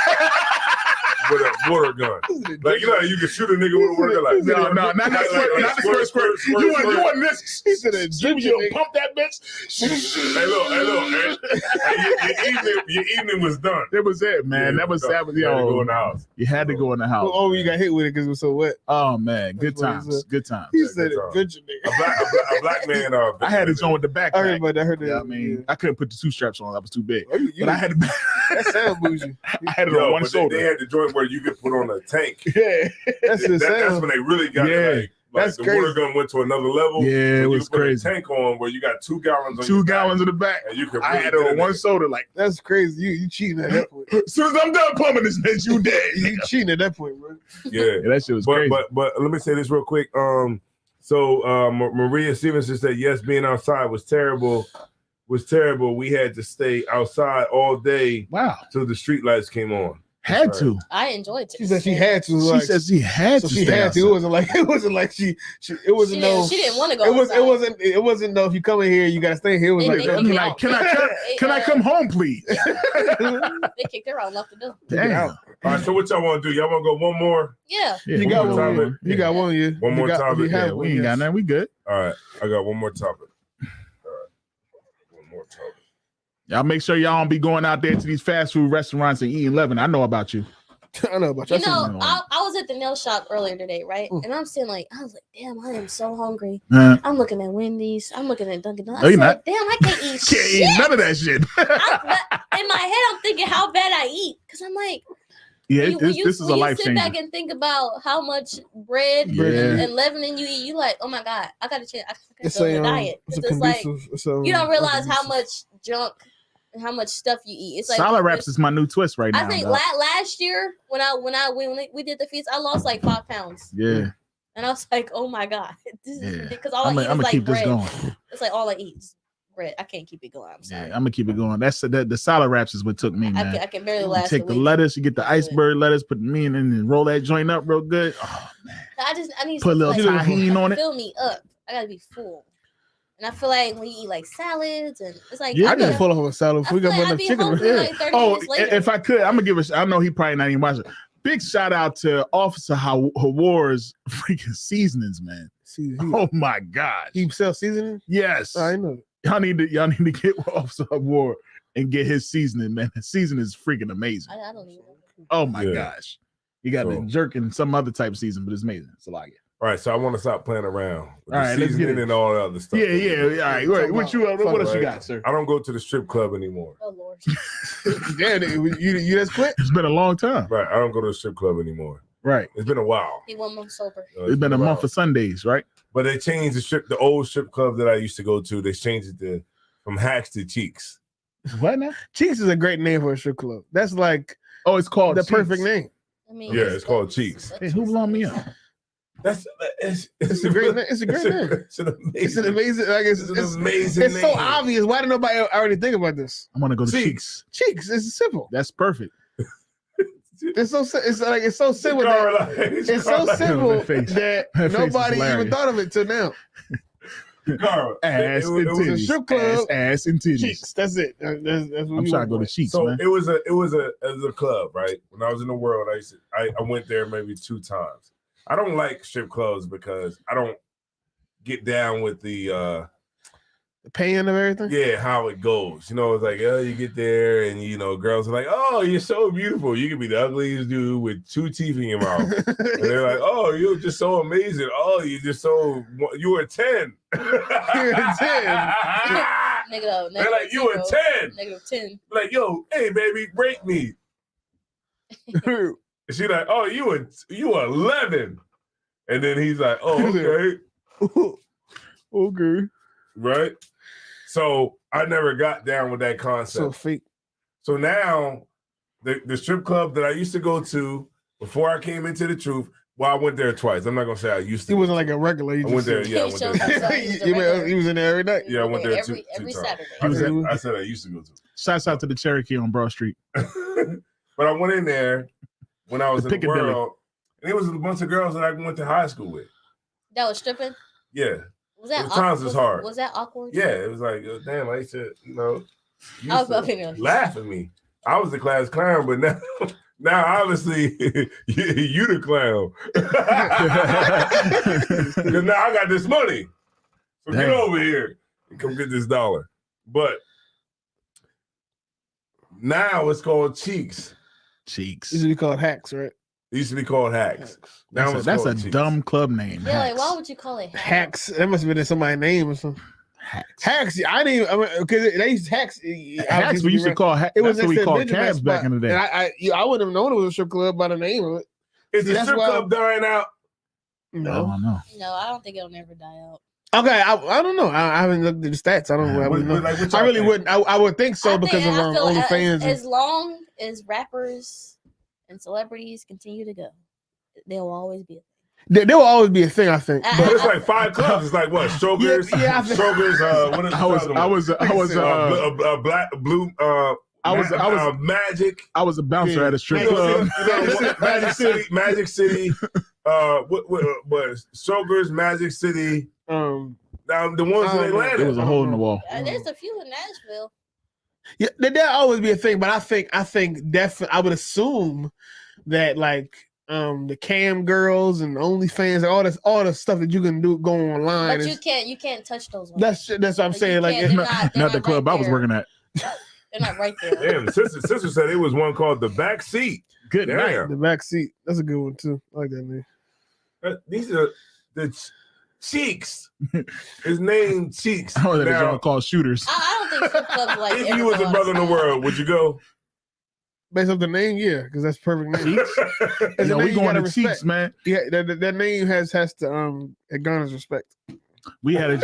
With a water gun. Like, you know, you can shoot a nigga with a water gun. Like, No, not the squirt. You want this? He said a You pump that bitch. Hey, look. Your evening was done. It was it, man. Yeah, that was you had to go in the house. You had to go in the house. Oh, you got hit with it because it was so wet. Oh man, good That's what he times. said. Good times. He said good adventure, nigga. A black man. I had it on with the backpack. I heard about that. I heard that. Yeah, I mean, I couldn't put the two straps on. I was too big. Oh, But I had to. that sound bougie. I had it on one but shoulder. they had the joint where you could put on a tank. Yeah, That's the That's sound. when they really got it. Like That's the crazy. water gun went to another level. Yeah, it When was you put crazy. A tank on where you got 2 gallons on 2 your gallons back, in the back. and you could I really had it get on one nigga. shoulder. Like, That's crazy. You cheating at that point. as soon as I'm done pumping this bitch, you dead. You cheating at that point, bro. Yeah. Yeah, that shit was crazy. But let me say this real quick. So Maria Stevenson said, yes, being outside was terrible. We had to stay outside all day Wow, till the street lights came on. had to. I enjoyed it. She said she had to. She Like, says she had so to. she stay had to. It wasn't like she. It wasn't no. She didn't want to go. It wasn't no. If you come in here, you gotta stay here. It was They like, kicked her like, out. can I come home, please? They kicked her out and left the door. Damn. All right, so what y'all want to do? Y'all want to go one more? Yeah. Yeah, you got one more one. topic. You got one. You One more you got, topic. You have Yeah, one, we ain't got yes. nothing. We good. All right, I got one more topic. All right, one more topic. Y'all make sure y'all don't be going out there to these fast food restaurants and eating 11. I know about you. I know about You you. know, I was at the nail shop earlier today, right? And I'm sitting like, I was like, damn, I am so hungry. I'm looking at Wendy's. I'm looking at Dunkin' Donuts. No, you're I said, not. damn, I can't eat Can't shit. eat none of that shit. In my head, I'm thinking how bad I eat. Because I'm like, Yeah, when this is a life sit changer. back and think about how much bread Yeah. and leavening you eat, you like, oh my God, I got to change. I got It's to go on a a diet. it's a It's like, conducive. you don't realize how much junk and how much stuff you eat. It's like Salad wraps is my new twist right now. I think dog. last year when we did the feast, I lost like 5 pounds. Yeah, And I was like, oh my God. This yeah. is because all I'm I eat gonna is like keep bread. this going. It's like all I eat is bread. I can't keep it going. I'm Yeah, sorry. I'm gonna keep it going. That's the salad wraps is what took me, man. I can barely You last. take a the week. lettuce, you get the iceberg lettuce, put the meat in, and roll that joint up real good. Oh man, I need put a little something like tahini on it. fill me up. I gotta be full. And I feel like when you eat like salads and it's like Yeah, I I just be- pull off a salad. I We feel got like I'd enough be chicken. hungry Yeah. like 30 Oh, minutes later. if I could, I'm gonna give a. I know he probably not even watching. Big shout out to Officer Hawar's freaking seasonings, man. See, he, Oh my gosh. he sells seasoning. Yes. I know. Y'all need to get with Officer Hawar and get his seasoning, man. His seasoning is freaking amazing. I don't even know. Oh my Yeah. gosh. You got the So- jerk and some other type of season, but it's amazing. It's a lot. All right, so I want to stop playing around with All the right, let's get seasoning it. and all that other stuff. Yeah. All right. What else you got, sir? I don't go to the strip club anymore. Oh Lord. Damn, you just quit. It's been a long time. Right, I don't go to the strip club anymore. Right. It's been a while. He 1 month sober. It's been a while. month of Sundays, right? But they changed the old strip club that I used to go to. They changed it from Hacks to Cheeks. What now? Cheeks is a great name for a strip club. That's like Oh, it's called the Cheeks. perfect name. I mean, Yeah, it's called Cheeks. Hey, who blew me up? It's a great name. It's a great name. It's an amazing. It's an amazing. Like it's an amazing. It's so name. obvious. Why did nobody already think about this? I'm gonna go to Cheeks. Cheeks. Cheeks. It's simple. That's perfect. It's so. It's like it's so simple. That, it's so simple That face. that That face is nobody even hilarious. thought of it till now. Carl, Ass it and was a titties. strip club. Ass and titties. Cheeks. That's it. That's what I'm we trying to want go to for. Cheeks, So man. it was a club, right? When I was in the world, I went there maybe 2 times. I don't like strip clubs because I don't get down with the The pain of everything? Yeah, how it goes. You know, it's like, you get there and, girls are like, oh, you're so beautiful. You can be the ugliest dude with 2 teeth in your mouth. And they're like, oh, you're just so amazing. Oh, you were a 10. You're a 10. They're like, you were 10. -10. Like, yo, hey, baby, break me. And she's like, oh, you were 11. And then he's like, oh, okay. Okay. Right? So I never got down with that concept. So fake. So now the strip club that I used to go to before I came into the truth, well, I went there twice. I'm not gonna say I used to. He wasn't like a regular. I went there. Yeah, I went there. He was in there every night. Yeah, I went there every Saturday. I said I used to go to. Shouts out to the Cherokee on Broad Street. But I went in there when I was in the world, and it was a bunch of girls that I went to high school with. That was stripping? Yeah. Was that times was hard. Was that awkward? Yeah, it was like, damn, I used to, I was laugh at me. I was the class clown, but now obviously you the clown. Because now I got this money. So get over here and come get this dollar. But now it's called Cheeks. Cheeks. It used to be called Hacks, right? It used to be called Hacks. Now that's a dumb club name. Yeah, like why would you call it Hacks? That must have been in somebody's name or something. Hacks. I didn't. Because they used Hacks. Hacks. We used to call. It was what we called cabs back in the day. I wouldn't have known it was a strip club by the name of it. Is the strip club dying out? No, no, I don't think it'll never die out. Okay, I don't know. I haven't looked at the stats. I don't know. I really wouldn't. I would think so because of OnlyFans. As long as rappers and celebrities continue to go, there will always be a thing. There will always be a thing, I think. But it's like 5 clubs. It's like what? Strokers. Strokers. What is Magic. I was a bouncer at a strip club. Magic City. What? Strokers, Magic City. Now the ones in Atlanta. It was a hole in the wall. There's a few in Nashville. Yeah, there'll always be a thing, but I think definitely I would assume that like the cam girls and OnlyFans and all the stuff that you can do go online. But you can't touch those ones. That's what I'm saying. Like not the club I was working at. They're not right there. Damn, the sister said it was one called The Back Seat. Good night. The Back Seat. That's a good one too. I like that name. These are the Cheeks. His name Cheeks. Oh, that is called shooters. I don't think strip clubs like. If you was a brother in the world, would you go? Based off the name, yeah, because that's perfect name. Yo, we going to Cheeks, man. Yeah, that name has to it garners respect. We had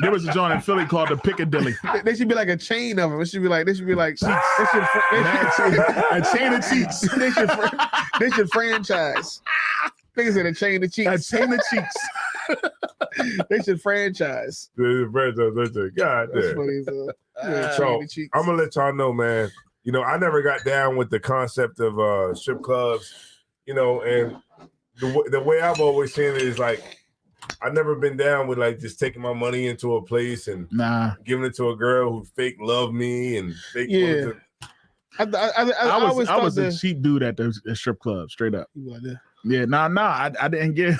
there was a joint in Philly called the Piccadilly. They should be like a chain of them. They should be like a chain of Cheeks. They should franchise. Niggas said a chain of Cheeks. A chain of Cheeks. They should franchise. God damn. That's funny as so I'm gonna let y'all know, man. I never got down with the concept of strip clubs. And the way I've always seen it is like I've never been down with like just taking my money into a place and giving it to a girl who fake loved me and fake. Yeah. I was a cheap dude at the strip club, straight up. Yeah, I didn't get.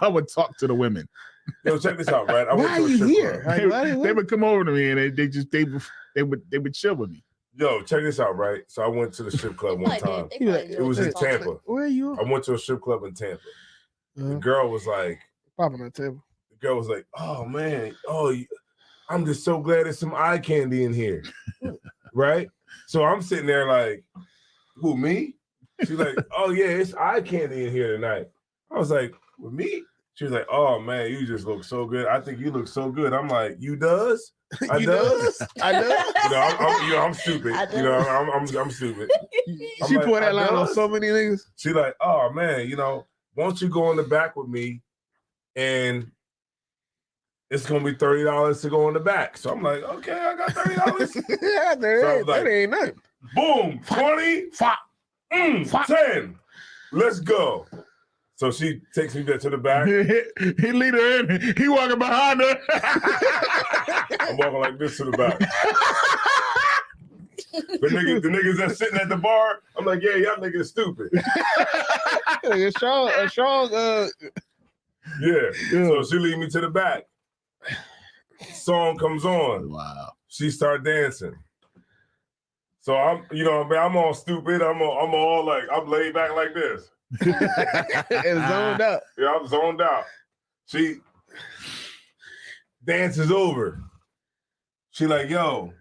I would talk to the women. Yo, check this out, right? Why are you here? They would come over to me and they would chill with me. Yo, check this out, right? So I went to the strip club one time. It was in Tampa. Where are you? I went to a strip club in Tampa. The girl was like, popping that table. The girl was like, oh man, I'm just so glad there's some eye candy in here, right? So I'm sitting there like, who, me? She's like, oh yeah, it's eye candy in here tonight. I was like, with me? She was like, oh man, you just look so good. I think you look so good. I'm like, you does? I does? I does? I'm stupid. I'm stupid. She put that line on so many niggas. She like, oh man, won't you go in the back with me and it's gonna be $30 to go in the back. So I'm like, okay, I got $30. Yeah, that ain't nothing. Boom, 20, 10. Let's go. So she takes me to the back. He lead her in. He walking behind her. I'm walking like this to the back. The niggas that's sitting at the bar, I'm like, yeah, y'all niggas stupid. Strong. Yeah. So she lead me to the back. Song comes on. Wow. She start dancing. So I'm, I'm all stupid. I'm all like, I'm laid back like this. And zoned out. Yeah, I'm zoned out. She dances over. She like, yo,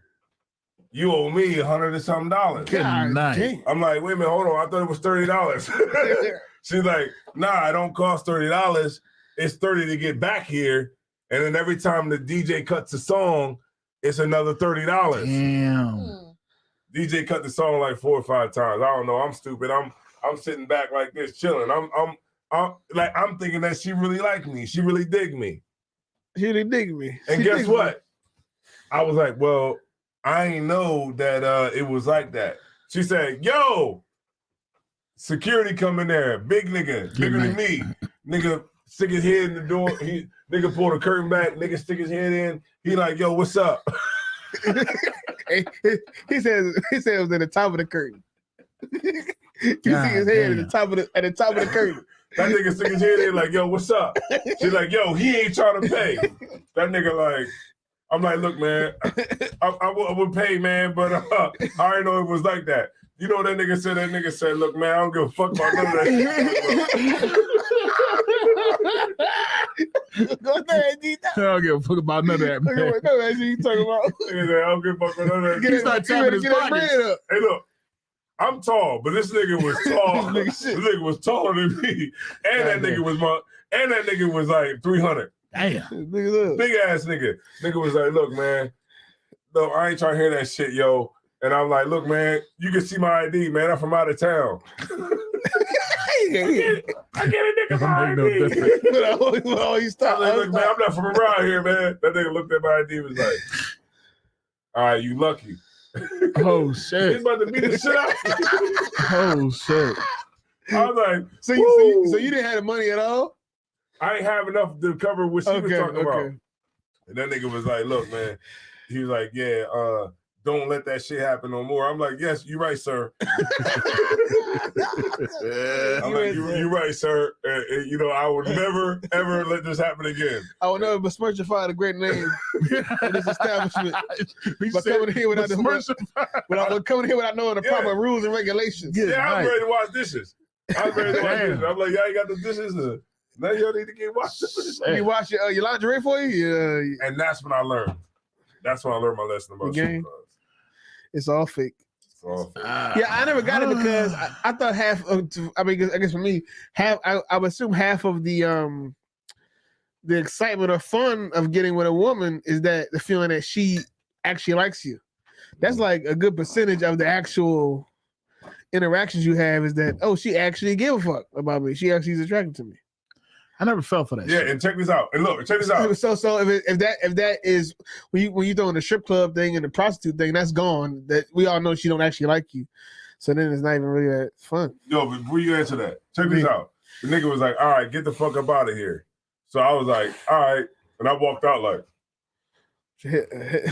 you owe me $100 and something. Good night. I'm like, wait a minute, hold on. I thought it was $30. She's like, nah, it don't cost $30. It's $30 to get back here. And then every time the DJ cuts the song, it's another $30. Damn. DJ cut the song like 4 or 5 times. I don't know. I'm stupid. I'm sitting back like this, chilling. I'm thinking that she really liked me. She really dig me. She really dig me. And guess what? I was like, well, I ain't know that it was like that. She said, yo, security come in there. Big nigga, bigger than me. Nigga stick his head in the door. Nigga pull the curtain back. Nigga stick his head in. He like, yo, what's up? He said it was at the top of the curtain. You see his head at the top of the curtain. That nigga stick his head in like, yo, what's up? She's like, yo, he ain't trying to pay. That nigga like, I'm like, look, man, I would pay, man, but I didn't know it was like that. You know what that nigga said? That nigga said, look, man, I don't give a fuck about none of that shit. Go ahead, G. I don't give a fuck about none of that, man. No, that's what you talking about. Nigga said, I don't give a fuck about none of that He shit. started tapping his pockets. Hey, look, I'm tall, but this nigga was tall. This nigga was taller than me. And that nigga was like 300. Damn. Big ass nigga. Nigga was like, look, man, no, I ain't trying to hear that shit, yo. And I'm like, look, man, you can see my ID, man. I'm from out of town. I get a nigga my ID. Oh, you stop. Like, look, man, I'm not from around here, man. That nigga looked at my ID and was like, all right, you lucky. Oh, shit. He's about to beat the shit out of me. Oh, shit. I was like, so you didn't have the money at all? I ain't have enough to cover what she was talking about. And that nigga was like, look, man. He was like, yeah, don't let that shit happen no more. I'm like, yes, you're right, sir. I'm like, you're right, sir. I would never, ever let this happen again. I will never besmirch your father, great name in this establishment. But coming here without knowing the proper rules and regulations. Yeah, I'm ready to wash dishes. I'm ready to wash dishes. I'm like, y'all ain't got the dishes. Now y'all need to get washed. You wash your lingerie for you? Yeah. And that's when I learned. That's when I learned my lesson about game. It's all fake. It's all fake. Yeah, I never got it because I thought half of. I mean, I guess for me, I would assume half of the excitement or fun of getting with a woman is that the feeling that she actually likes you. That's like a good percentage of the actual interactions you have. Is that she actually give a fuck about me? She actually is attracted to me. I never fell for that. Yeah, shit. and check this out. And look, check this out. So if that is when you throw in the strip club thing and the prostitute thing, that's gone. That we all know she don't actually like you. So then it's not even really that fun. Yo, but before you answer that, check this out. The nigga was like, all right, get the fuck up out of here. So I was like, all right. And I walked out like,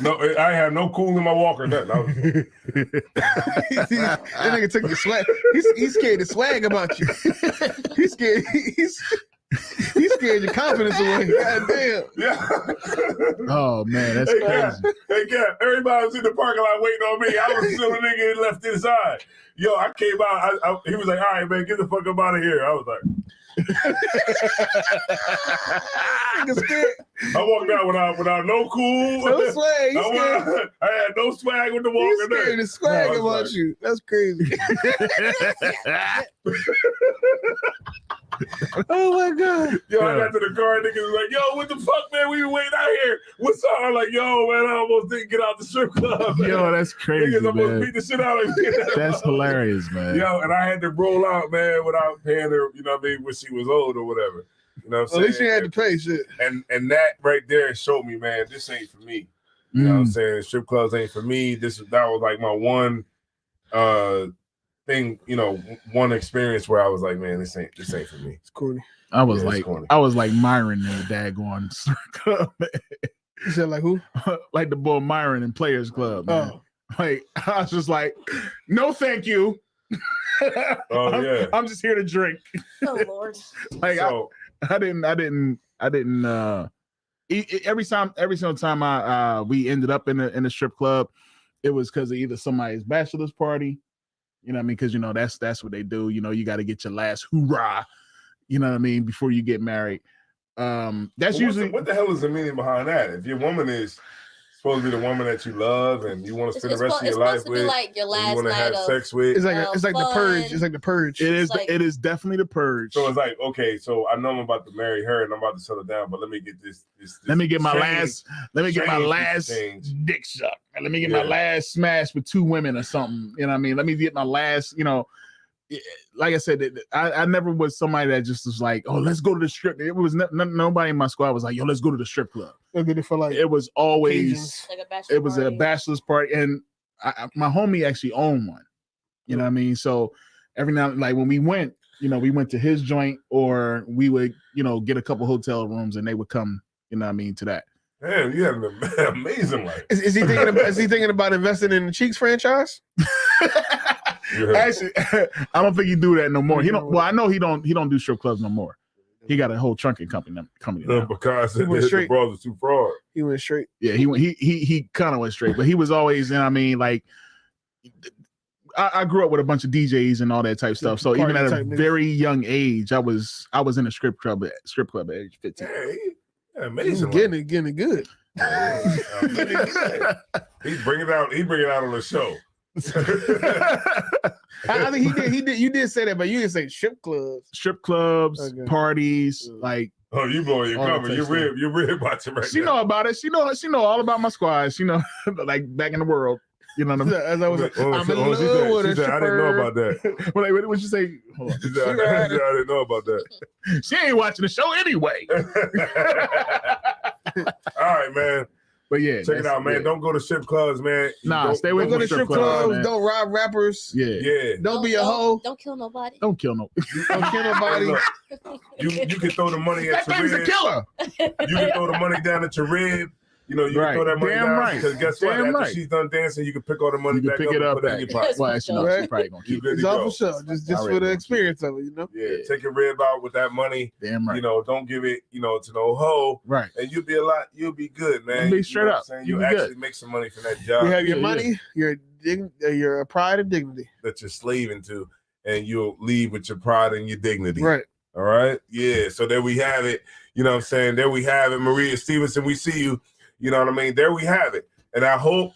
no, I had no cool in my walker. Nothing. That nigga took the swag. He's scared the swag about you. He's scared. He scared your confidence away. God damn. Yeah. Oh man, that's crazy. Hey, Cap, everybody was in the parking lot waiting on me. I was still a nigga and left inside. Yo, I came out. He was like, all right, man, get the fuck up out of here. I was like, I walked out without no cool. No swag. I had no swag with the walker. He's scared the swag about you. That's crazy. Oh my god. Yo, I got to the car and niggas was like, yo, what the fuck, man? We been waiting out here. What's up? I'm like, yo, man, I almost didn't get out the strip club. Man. Yo, that's crazy. Niggas almost man. beat the shit out of me. That's hilarious, man. Yo, and I had to roll out, man, without paying her, you know what I mean, when she was old or whatever. You know what I'm saying? At least you had to pay shit. And that right there showed me, man, this ain't for me. You know what I'm saying? Strip clubs ain't for me. That was like my one thing, one experience where I was like, man, this ain't for me. It's corny. I was like Myron in the daggone club. You said like who? Like the boy Myron in Players Club. Man. Oh. Like I was just like, no, thank you. I'm just here to drink. Oh Lord. Like so, I didn't every single time we ended up in the strip club, it was because of either somebody's bachelor's party. You know what I mean? Because that's what they do. You got to get your last hoorah. You know what I mean? Before you get married. That's usually what the hell is the meaning behind that? If your woman is supposed to be the woman that you love and you want to spend the rest of your life with, like your last you want to have sex with, it's like the purge. It's like the purge. It is definitely the purge. So it's like, okay, so I know I'm about to marry her and I'm about to settle down, but let me get this let me get my last dick suck. Let me get my last smash with 2 women or something. You know what I mean? Let me get my last, like I said, I never was somebody that just was like, oh, let's go to the strip. It was nobody in my squad was like, yo, let's go to the strip club. It was always a bachelor's party, and my homie actually owned one. You know what I mean? So every now, like when we went to his joint, or we would get a couple hotel rooms, and they would come. You know what I mean, to that. Man, you had an amazing life. Is he thinking about investing in the Cheeks franchise? Actually, I don't think he do that no more. He don't. Well, I know he don't do strip clubs no more. He got a whole trunking company now. Because the bros are too fraud. He went straight. Yeah, he kind of went straight, but he was always, like, I grew up with a bunch of DJs and all that type stuff. So even at a very young age, I was in a strip club at age 15. Yeah, amazing. Getting it good. He's bringing it out. He bring it out on the show. I think he did. You did say that, but you didn't say strip clubs, okay. Parties, like. Oh, you blowing your cover. You're real about it right She now. know about it. She know all about my squad. She know, like, back in the world. You know what I mean? As I was, I'm in love with a stripper. I didn't know about that. What'd you say? Hold on. She said, I didn't know about that. She ain't watching the show anyway. All right, man. But yeah, check it out, man. Yeah. Don't go to strip clubs, man. Stay away from strip clubs. Don't rob rappers. Yeah. Don't be a hoe. Don't kill nobody. Don't kill nobody. You can throw the money at your rib. That thing's a killer. You can throw the money down at your rib. You can throw that money down because guess what? After she's done dancing, you can pick all the money back up and put it in your pocket. Well, she's probably gonna keep it. It's all for sure. Just for the experience of it, Yeah, take your rib out with that money. Damn right. Don't give it, to no hoe. Right. And you'll be good, man. Be straight up. You actually make some money from that job. You have your money, your pride and dignity that you're slaving to, and you'll leave with your pride and your dignity. Right. All right. Yeah. So there we have it. You know what I'm saying? There we have it. Maria Stevenson, we see you. You know what I mean? There we have it. And I hope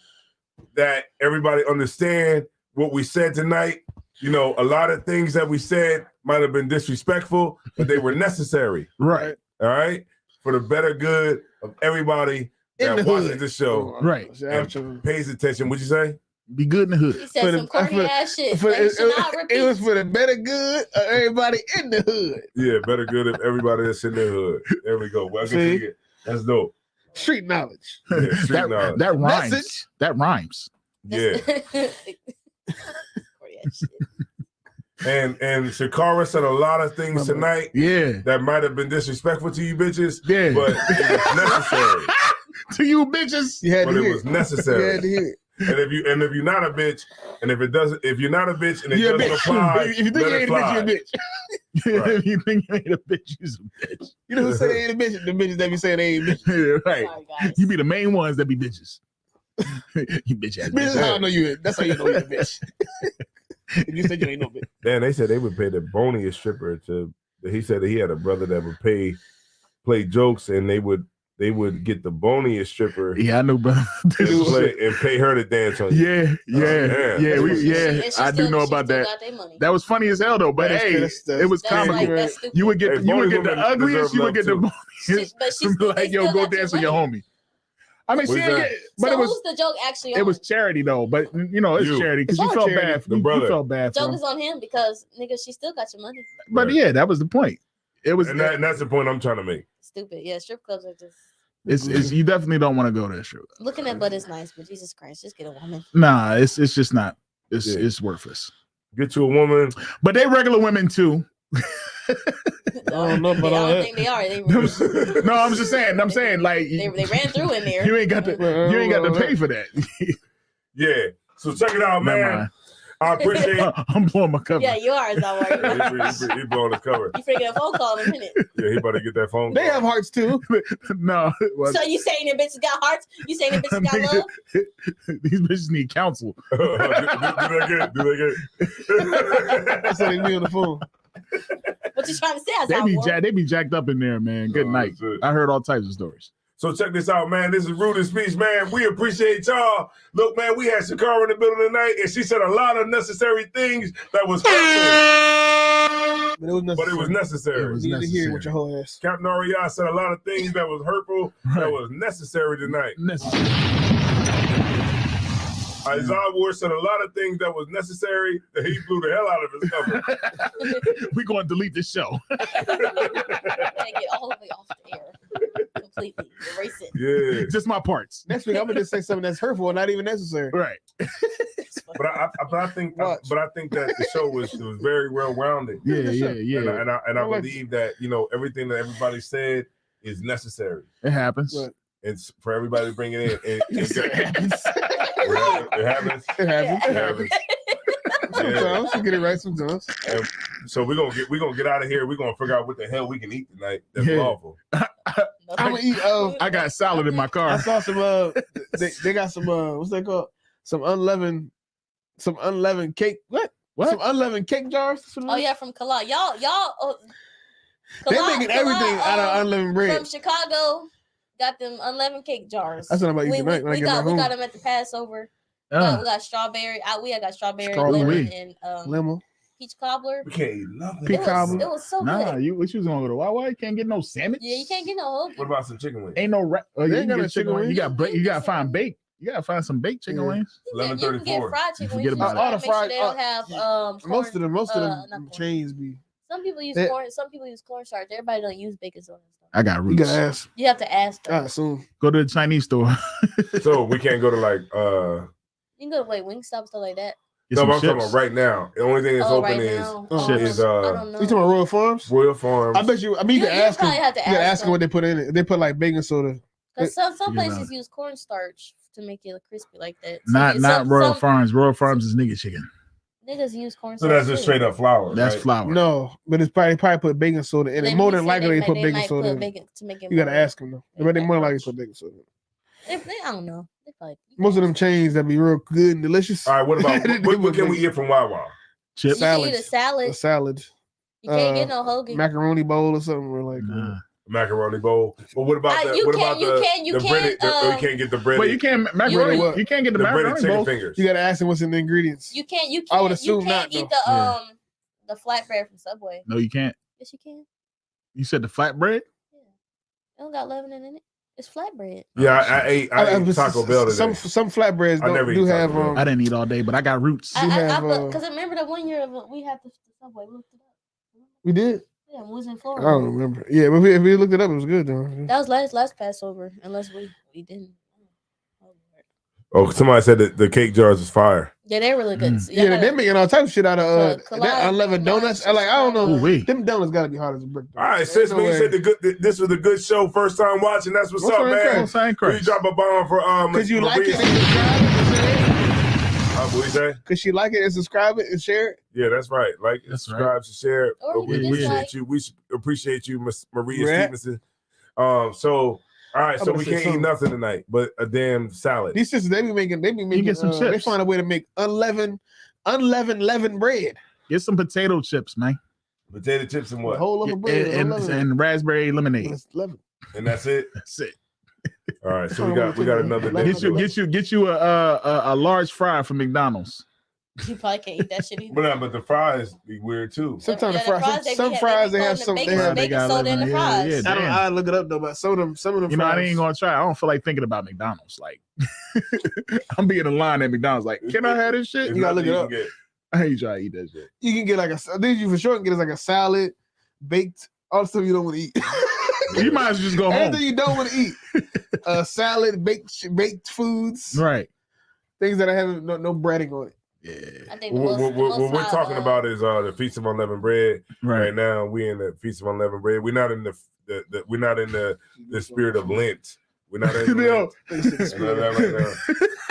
that everybody understand what we said tonight. A lot of things that we said might have been disrespectful, but they were necessary. Right. All right. For the better good of everybody that watches the show. Right. And pays attention. What'd you say? Be good in the hood. He said some corny ass shit. It was for the better good of everybody in the hood. Yeah, better good of everybody that's in the hood. There we go. Well, that's dope. Street knowledge. Yeah, street knowledge. That rhymes. Message. That rhymes. Yeah. And Shakara said a lot of things tonight. Yeah. That might have been disrespectful to you bitches. Yeah. But it was necessary. To you bitches. But it was necessary. You had to hear it. And if you're not a bitch, and if you're not a bitch and it doesn't apply, if you think you ain't a bitch, you're a bitch. Right. If you think you ain't a bitch, you're a bitch. You know who say they ain't a bitch? The bitches that be saying they ain't bitch. Yeah, right. Sorry, you be the main ones that be bitches. You bitch ass. That's how I know you. That's how you know you're a bitch. If you said you ain't no bitch. Man, they said they would pay the boniest stripper to. He said that he had a brother that would play jokes, and they would get the boniest stripper. Yeah, I know, brother. and pay her to dance on you. Yeah. I do know about that. That was funny as hell though. But it was comical. You would get the ugliest. You would get the boniest. Like, yo, go dance with your homie. I mean, she didn't get. But it was the joke actually. It was charity though. But it's charity because you felt bad. You felt bad. The joke is on him because nigga, she still got your money. But yeah, that was the point. It was, and that's the point I'm trying to make. Stupid. Yeah, strip clubs are just. It's you definitely don't want to go there. Strip. Looking at butt is nice, but Jesus Christ, just get a woman. Nah, it's just not. It's worthless. Get you a woman, but they regular women too. I don't know, but I don't think they are. No, I'm just saying. I'm saying like they ran through in there. You ain't got to pay for that. Yeah. So check it out, man. I appreciate. I'm blowing my cover. Yeah, yours not working. He blowing the cover. You freaking a phone call in a minute. Yeah, he about to get that phone. They have hearts too. No. So you saying the bitches got hearts? You saying the bitches got love? These bitches need counsel. do that again. Do that again. That's how they be on the phone. What you trying to say? They be jacked up in there, man. Good night. I heard all types of stories. So check this out, man. This is Rude and Speech, man. We appreciate y'all. Look, man, we had Shakara in the building tonight, and she said a lot of necessary things that was hurtful. But it was necessary. You need to hear it with your whole ass. Captain Arias said a lot of things that was hurtful that was necessary tonight. Isaiah Ward said a lot of things that was necessary that he blew the hell out of his cover. We're going to delete this show. Get all the way off the air. Completely erase it. Yeah. Just my parts. Next week I'm gonna just say something that's hurtful and not even necessary. Right. But I think that the show was very well rounded. Yeah. And I believe that everything that everybody said is necessary. It happens. It's for everybody to bring it in. It happens. It happens. Sometimes you get it right sometimes. And so we're gonna get out of here. We're gonna figure out what the hell we can eat tonight. That's lawful. I'm gonna eat. I got salad in my car. I saw some. They got some. What's that called? Some unleavened cake. What? Some unleavened cake jars. Oh yeah, from Kalal. Y'all. They making everything out of unleavened bread. From Chicago, got them unleavened cake jars. That's what I'm about to eat tonight. We got them at the Passover. We got strawberry. We got strawberry, lemon, and lemon. Peach cobbler. We can't eat nothing. It was so good. What you was gonna go to Wawa? You can't get no sandwich. Yeah, you can't get no hoagie. What about some chicken wings? Ain't no they ain't got no chicken wings. You gotta find baked. You gotta find some baked chicken wings. You can get fried chicken wings. Forget about all the fried. They don't have most of them chains be. Some people use corn. Some people use cornstarch. Everybody don't use baking soda. I got roots. You gotta ask. You have to ask them. I assume. Go to the Chinese store. So we can't go to like. You can go to like Wingstop, stuff like that. No, I'm talking about right now. The only thing that's open is I don't know. You talking about Royal Farms? Royal Farms. I bet you. I mean, you can ask them. You have to ask them what they put in it. They put like baking soda. Because some places use cornstarch to make it crispy like that. Not Royal Farms. Royal Farms is nigga chicken. Niggas use cornstarch. So that's just straight up flour. That's right? flour. No, but it's probably put baking soda in it. More than likely they put baking soda in it. You gotta ask them though. But they more likely put baking soda in it. I don't know. Most of them chains that be real good and delicious. All right, what about what can we get from Wawa? Chips. You can eat a salad. A salad. You can't get no hoagie. Macaroni bowl or something. Or like macaroni bowl. But what about the you breaded? You can't get the bread. But you can't macaroni. You can't get the macaroni chicken bowl. fingers. You gotta ask them what's in the ingredients. You can't. I would assume you can't eat the flatbread from Subway. No, you can't. Yes, you can. You said the flatbread? Yeah. It don't got leavening in it. It's flatbread. Yeah, I ate Taco Bell today. Some flatbreads do have. I didn't eat all day, but I got roots. Because I remember the one year we had the Subway. We looked it up. We did. Yeah, it was in Florida. I don't remember. Yeah, but if we looked it up, it was good though. That was last Passover, unless we didn't. Oh, somebody said that the cake jars is fire. Yeah, they're really good. Yeah, they're making all types of shit out of that unleavened donuts. I don't know. Them donuts gotta be hard as a brick. All right, since you said this was a good show, first time watching. That's what's up, man. We drop a bomb for because you like it and subscribe it. What you say? Because she like it and subscribe it and share it. Yeah, that's right. Like, subscribe, share it. We appreciate you. We appreciate you, Miss Maria Stevenson. So. All right, so we can't eat nothing tonight, but a damn salad. These sisters, they be making some chips. They find a way to make unleavened bread. Get some potato chips, man. Potato chips and what? A whole loaf of bread and raspberry lemonade. And that's it. That's it. All right, so we got another day. Get you a large fry from McDonald's. You probably can't eat that shit either. But the fries be weird too. Sometimes some fries they have some baking soda in the fries. I look it up though, but some of them fries. You know, I ain't gonna try. I don't feel like thinking about McDonald's. Like I'm being in line at McDonald's. Like, can I have this shit? You gotta look it up. I ain't try to eat that shit. You can get you for sure can get like a salad, baked, all the stuff you don't want to eat. You might as well just go home. Anything you don't want to eat. Salad, baked foods, right? Things that I have no breading on it. Yeah. I think what we're talking about is the Feast of Unleavened Bread. Right now, we in the Feast of Unleavened Bread. We're not in the spirit of Lent. We're not in Lent. Right now.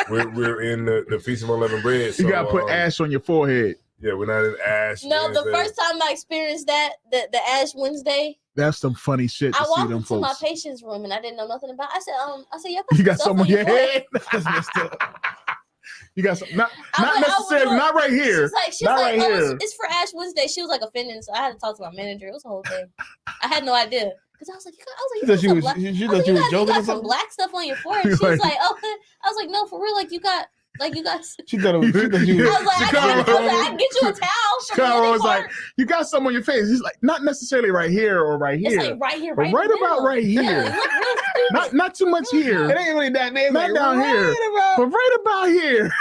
we're in the Feast of Unleavened Bread. So, you gotta put ash on your forehead. Yeah, we're not in ash. No, the first time I experienced that, the Ash Wednesday. That's some funny shit. I to walked see them into folks. my patient's room and I didn't know nothing about. I said, yeah, You got some on your head. You got some, not necessarily, not right here. She's like, it's for Ash Wednesday. She was like offended, so I had to talk to my manager. It was a whole thing. I had no idea because I was like, you got some black stuff on your forehead. She was like, oh, I was like, no, for real, you got. She thought it was. I was like, I can get you a towel. Chicago was like, you got some on your face. He's like, not necessarily right here or right here. It's like right here, but right about right here. Yeah, not too much here. It ain't really that name. Not down here, but right about here.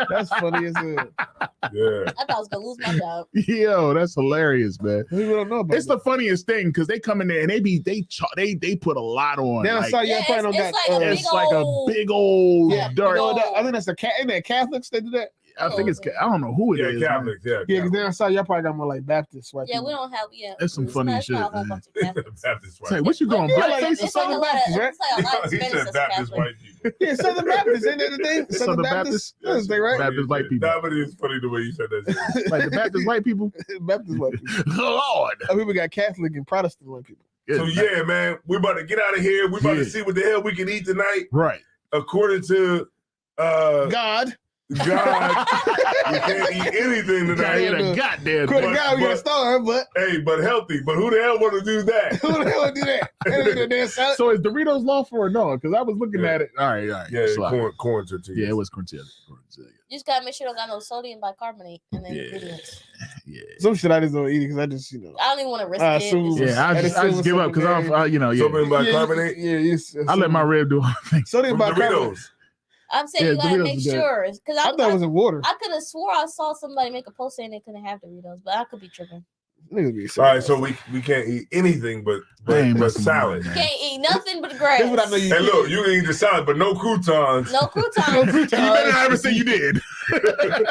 That's funny as hell. Yeah. I thought I was gonna lose my job. Yo, that's hilarious, man. People don't know about it's the funniest thing because they come in there and they put a lot on. Then I saw you probably don't got. It's like a big old dark. I think that's isn't that Catholics that do that? I think it's. I don't know who it is. Catholics. Yeah. Because then I saw y'all probably got more like Baptist. Right? Yeah, we don't have. Yeah, that's some funny shit. Baptist white. Say, what you going blackface or Southern Baptist, right? He said Baptist white people. Yeah, Southern Baptist. Ain't that the thing? Southern Baptist. That's the thing, right? Baptist white people. That is funny the way you said that. Like the Baptist white people. Baptist white people. Lord. People got Catholic and Protestant white people. So yeah, man, we about to get out of here. We about to see what the hell we can eat tonight. Right. According to God. We can't eat anything tonight. A goddamn God, we got starved, but but healthy. But who the hell want to do that? Who the hell would do that? So is Doritos lawful or no? Because I was looking at it. All right. Yeah, corn tortillas. Yeah, it was corn tortillas. You just gotta make sure you don't got no sodium bicarbonate and then ingredients. Yeah. Some shit I just don't eat because I just I don't even want to risk it. Yeah, I just give up because I'm sodium bicarbonate. I let my rib do all things. Sodium bicarbonate. I'm saying you gotta make sure because I thought it was in water. I could have swore I saw somebody make a post saying they couldn't have Doritos, but I could be tripping. All right, so we can't eat anything but salad. You can't eat nothing but grass. That's what I know you hey, look, you can eat the salad, but no croutons. No croutons. You better not ever say you did.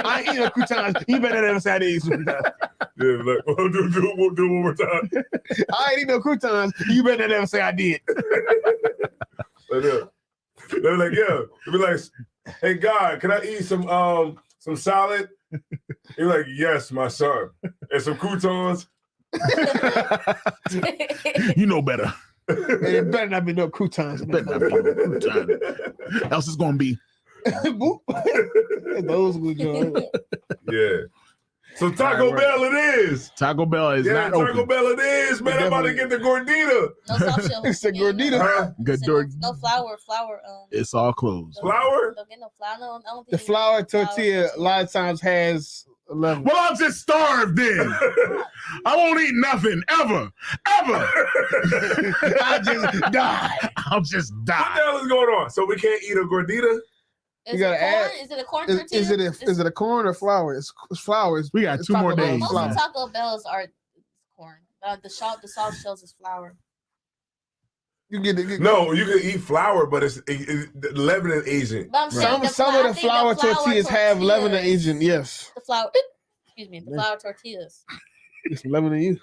I ain't eat no croutons. You better never say I did eat some croutons. Yeah, like, we'll do one more time. I ain't eat no croutons. You better never say I did. They're like, yeah. They'll be like, hey, God, can I eat some salad? He's like, yes, my son. And some croutons. You know better. It better not be no croutons. Else it's gonna be. Those good joints. Yeah. So Taco Bell it is. Taco Bell is not Taco open. Bell it is, man. I'm about to get the gordita. No soft shell. It's a gordita. Huh? Good No flour. It's all closed. Flour? Don't get no flour. No, I don't think The flour tortilla a lot of times has 11. Well, I'm just starved then. I won't eat nothing ever. I just die. I'll just What die. the hell is going on? So we can't eat a gordita? Is it a corn tortilla? Is it a corn or flour? It's flour. We got 2 more days. Most of Taco Bells are corn. The soft shells is flour. You get it. No, you can eat flour, but it's leavening agent. But I'm saying some of the flour tortillas have leavening agent. Yes. The flour. Excuse me. The flour tortillas. It's leavening you.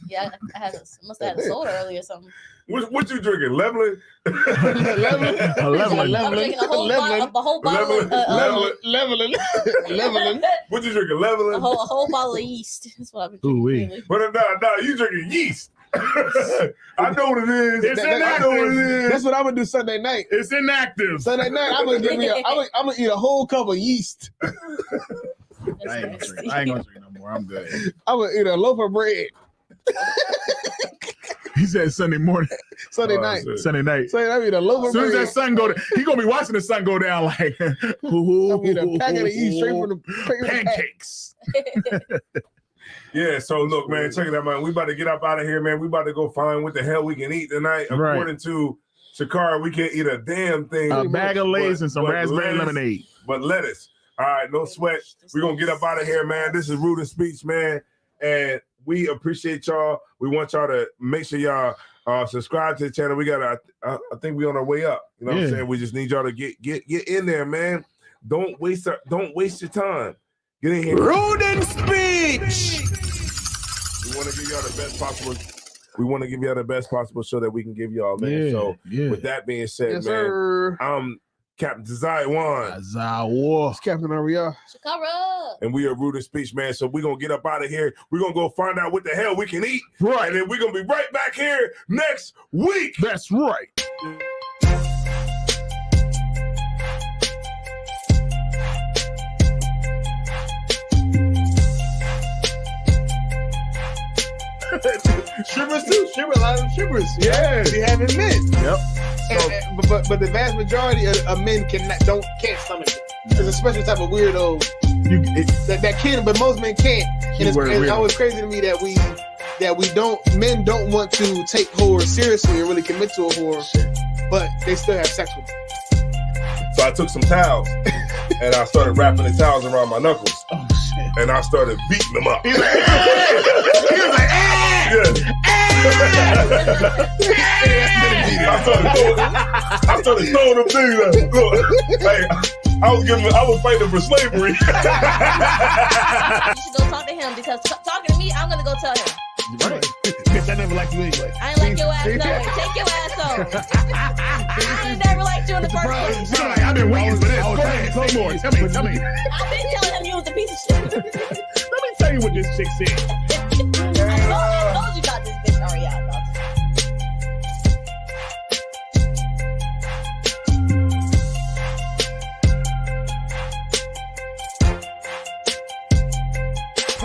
Yeah, I must have had a soda earlier or something. What you drinking? Leveling? Leveling. I'm drinking a whole bottle. Leveling. What you drinking? Leveling? A whole bottle of yeast. That's what I've been drinking. But no, you drinking yeast. I know what it is. It's inactive. I know what it is. That's what I'm gonna do Sunday night. It's inactive. Sunday night, I'm gonna eat a whole cup of yeast. I ain't gonna drink no more. I'm good. I'm gonna eat a loaf of bread. He said Sunday morning. Sunday night. Sunday night. So I eat a loaf of bread. As soon as that sun go down, he gonna be watching the sun go down like I'm eat a packet of yeast straight from the pancakes. Yeah, so look, man, check it out, man. We about to get up out of here, man. We about to go find what the hell we can eat tonight. Right. According to Shakara, we can't eat a damn thing. A bag of Lay's and some raspberry lemonade. But lettuce. All right, no sweat. We're going to get up out of here, man. This is Rude and Speech, man. And we appreciate y'all. We want y'all to make sure y'all subscribe to the channel. We got I think we on our way up. You know what I'm saying? We just need y'all to get in there, man. Don't waste your time. Get in here. Rude and Speech. We want to give y'all the best possible. We want to give y'all the best possible show that we can give y'all, man. So with that being said, man, Captain Josiah Wan. Zawa. It's Captain Ariel. Shakara. And we are Rude and Speech, man. So we're going to get up out of here. We're going to go find out what the hell we can eat. Right. And then we're going to be right back here next week. That's right. Shivers too. A lot of shivers. Yeah. They haven't men. Yep. But the vast majority of men can't stomach it. It's a special type of weirdo that can, but most men can't. And it's always crazy to me that men don't want to take whore seriously or really commit to a whore, but they still have sex with them. So I took some towels and I started wrapping the towels around my knuckles. Oh shit. And I started beating them up. He was like, I started throwing them things. Look, hey, I was fighting for slavery. You should go talk to him because talking to me, I'm gonna go tell him. Right. Bitch, I never liked you anyway. I ain't like your ass no way. Take your ass home. I ain't never liked you in the first place. I've been waiting for this. Go ahead, say more. Tell me. I've been telling him you was a piece of shit. Let me tell you what this chick said.